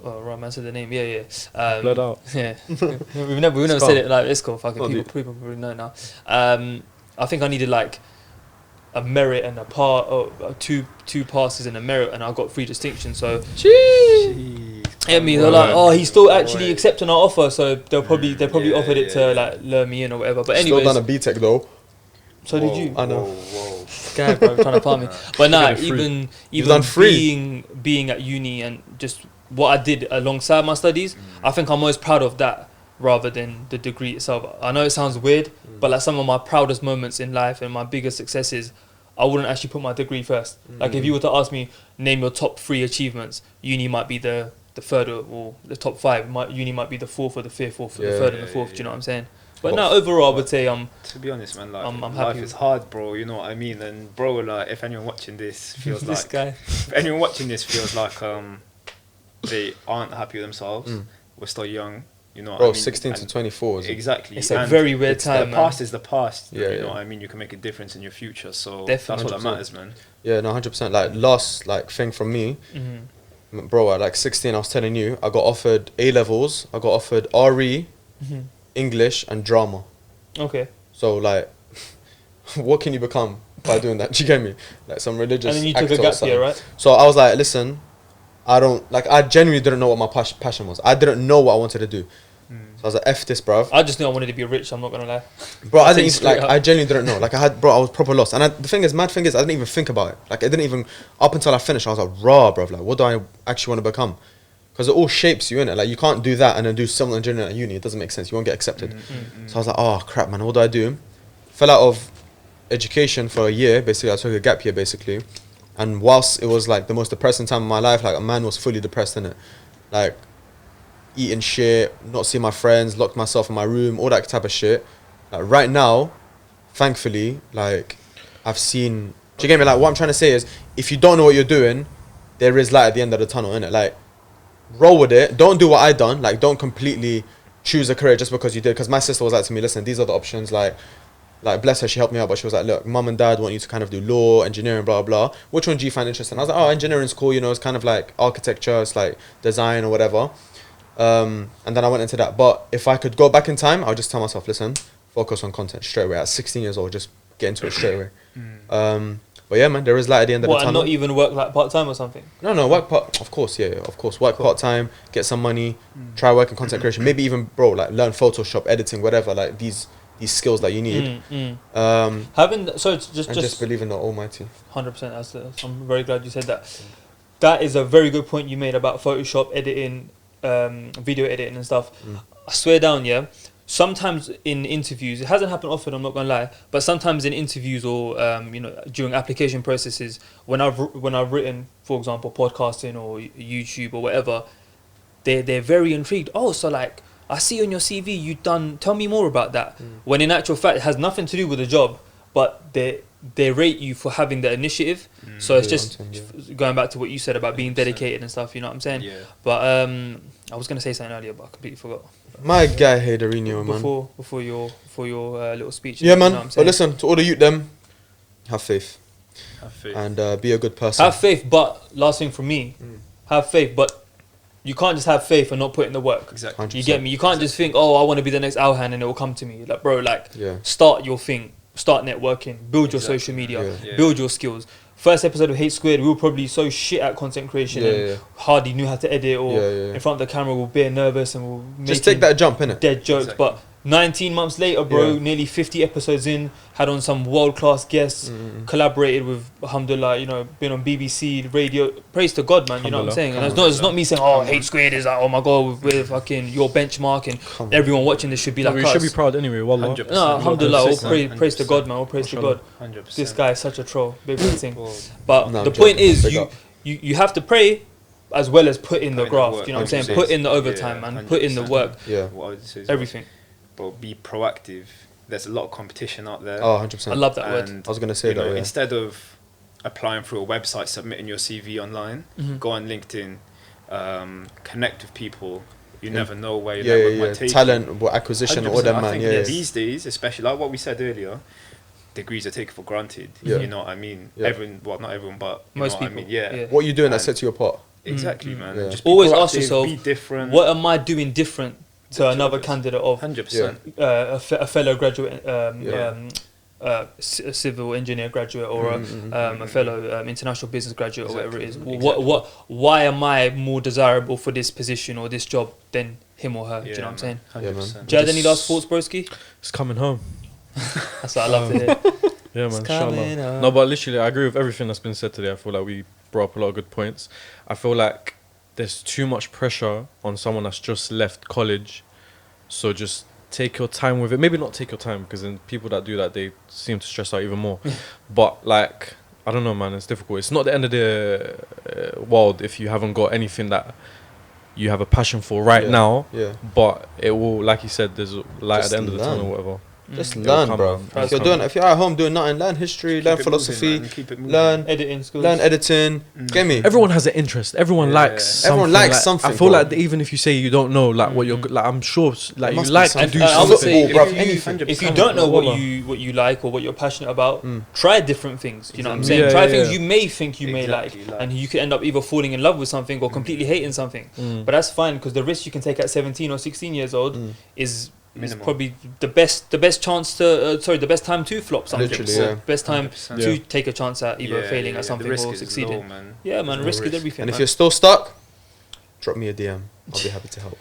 Oh, right, man said the name. Yeah. Blurred out. Yeah, we've never said it like it's cool. Fucking people probably know now. I think I needed like a merit and a part, or two passes and a merit, and I got 3 distinctions. So, they're like, oh, he's still actually accepting our offer. So they probably offered it to like lure me in or whatever. But anyways, still done a BTEC though. So did you? I know. Whoa. God, bro, trying to palm me. But nah, even done 3. being at uni and just what I did alongside my studies, I think I'm most proud of that rather than the degree itself. I know it sounds weird, but like some of my proudest moments in life and my biggest successes, I wouldn't actually put my degree first. Like if you were to ask me, name your top 3 achievements, uni might be the third or the top 5. Uni might be the 4th or the 5th or the 3rd and the 4th. Do you know what I'm saying? But no, overall, I would say to be honest, man, like I'm life happy. is hard, bro. You know what I mean? And bro, like if anyone watching this feels this like guy. if anyone watching this feels like they aren't happy with themselves, we're still young. You know, bro, what I mean? 16 to 24 is exactly. It's a very weird time. The past is the past. Yeah, you know what I mean. You can make a difference in your future. So Definitely. that's what that matters, man. Yeah, no, 100%. Like last thing from me, bro. At like 16, I was telling you, I got offered A levels. I got offered RE, English, and drama. Okay. So like, what can you become by doing that? Do you get me? Like some religious. And then you actor took a or gap something. year, right? So I was like, listen, I genuinely didn't know what my passion was. I didn't know what I wanted to do. So I was like, F this, bruv. I just knew I wanted to be rich. I'm not gonna lie. Bro, I didn't even, like, I genuinely didn't know. Like, I was proper lost. And the thing is, mad thing is, I didn't even think about it. Like, I didn't even, up until I finished, I was like, raw, bruv. Like, what do I actually want to become? Because it all shapes you, innit? Like, you can't do that and then do civil engineering at uni. It doesn't make sense. You won't get accepted. So I was like, oh, crap, man. What do I do? Fell out of education for a year. Basically, I took a gap year, basically. And whilst it was, like, the most depressing time of my life, like, a man was fully depressed, innit? Like, eating shit, not seeing my friends, locked myself in my room, all that type of shit. Like right now, thankfully, like I've seen. Do you get me? Like what I'm trying to say is, if you don't know what you're doing, there is light at the end of the tunnel, innit? Like, roll with it. Don't do what I done. Like, don't completely choose a career just because you did. Because my sister was like to me, listen, these are the options. Like bless her, she helped me out, but she was like, look, mum and dad want you to kind of do law, engineering, blah blah. Which one do you find interesting? I was like, oh, engineering's cool. You know, it's kind of like architecture, it's like design or whatever. And then I went into that. But if I could go back in time, I would just tell myself, listen, focus on content straight away. At 16 years old, just get into it straight away. But yeah, man, there is light at the end of the tunnel. And not even work like part-time or something? No, work of course, yeah, of course. Work part-time, get some money, try work in content creation. Maybe even, bro, like learn Photoshop, editing, whatever, like these skills that you need. Just believe in the Almighty. 100%. I'm very glad you said that. That is a very good point you made about Photoshop, editing, video editing and stuff. I swear down, yeah. Sometimes in interviews, it hasn't happened often, I'm not gonna lie, but sometimes in interviews or during application processes, when I've written, for example, podcasting or YouTube or whatever, they're very intrigued. Oh, so like I see on your CV you've done. Tell me more about that. When in actual fact it has nothing to do with the job, but they rate you for having the initiative. So it's just going back to what you said about being dedicated and stuff. You know what I'm saying? Yeah. But I was gonna say something earlier, but I completely forgot. My guy Heiderino, man. Before your little speech. Yeah, man. You know But listen, to all the youth, them, have faith. And be a good person. Have faith, but last thing from me, have faith, but you can't just have faith and not put in the work. Exactly. 100%. You get me? You can't just think, oh, I want to be the next Alhan and it will come to me. Like, bro, Yeah. start your thing, start networking, build your social media, build your skills. First episode of Hate Squared, we were probably so shit at content creation and hardly knew how to edit or in front of the camera we're bare nervous and we're just take that jump, innit? Dead jokes. But 19 months later, bro, nearly 50 episodes in, had on some world-class guests, collaborated with, alhamdulillah, been on BBC, radio. Praise to God, man, you know what I'm saying? And it's not me saying, oh, Hate Squared is like, oh my God, we're fucking your benchmark and everyone watching this should be like us. We should be proud anyway, wallah. No, alhamdulillah, all praise to God, man, all praise to God. 100%. This guy is such a troll, big thing. But the point is, you have to pray as well as put in the graft, you know what I'm saying? Put in the overtime, man, put in the work, What I would say is everything. But be proactive. There's a lot of competition out there. Oh, 100%. I love that word. And I was going to say that, yeah. Instead of applying through a website, submitting your CV online, go on LinkedIn, connect with people. You never know where your network might take talent, acquisition, all that, man. These days, especially like what we said earlier, degrees are taken for granted. Yeah. You know what I mean? Yeah. Everyone, well, not everyone, but most know people. What I mean? What are you doing that sets you apart? Exactly, man. Yeah. Just be Always proactive, ask yourself, be different. what am I doing different to another candidate of 100%. a fellow graduate, a civil engineer graduate, or a fellow international business graduate, or whatever it is. Why am I more desirable for this position or this job than him or her? Do you know what I'm saying? 100%. Do you have any last thoughts, broski? It's coming home. That's what I love to hear. Yeah, man. coming Inshallah. home. No, but literally, I agree with everything that's been said today. I feel like we brought up a lot of good points. I feel like there's too much pressure on someone that's just left college. So just take your time with it. Maybe not take your time, because then people that do that, they seem to stress out even more. But like, I don't know, man, it's difficult. It's not the end of the world if you haven't got anything that you have a passion for right now. Yeah. But it will, like you said, there's a light Just at the end of the learn. tunnel or whatever. Just It'll learn, come, bro. man. If you're at home doing nothing, learn history, learn philosophy, learn Editing skills. learn editing. Get me? Everyone has an interest. Everyone likes something. Everyone likes something, I feel bro. like even if you say you don't know like what you're like, I'm sure like you must be like to something. do I would something. say Football, bruv, if anything. if you don't know what you like or what you're passionate about, try different things. You know what I'm saying? Yeah, Try yeah, things yeah. you may think you may like, and you could end up either falling in love with something or completely hating something. But that's fine, because the risk you can take at 17 or 16 years old is probably the best chance to the best time to flop something. Literally, So yeah. best time 100%. to take a chance at either failing at the something risk or is succeeding. low, man. Yeah, man, No risk is risk. everything. And if man. you're still stuck, drop me a DM. I'll be happy to help.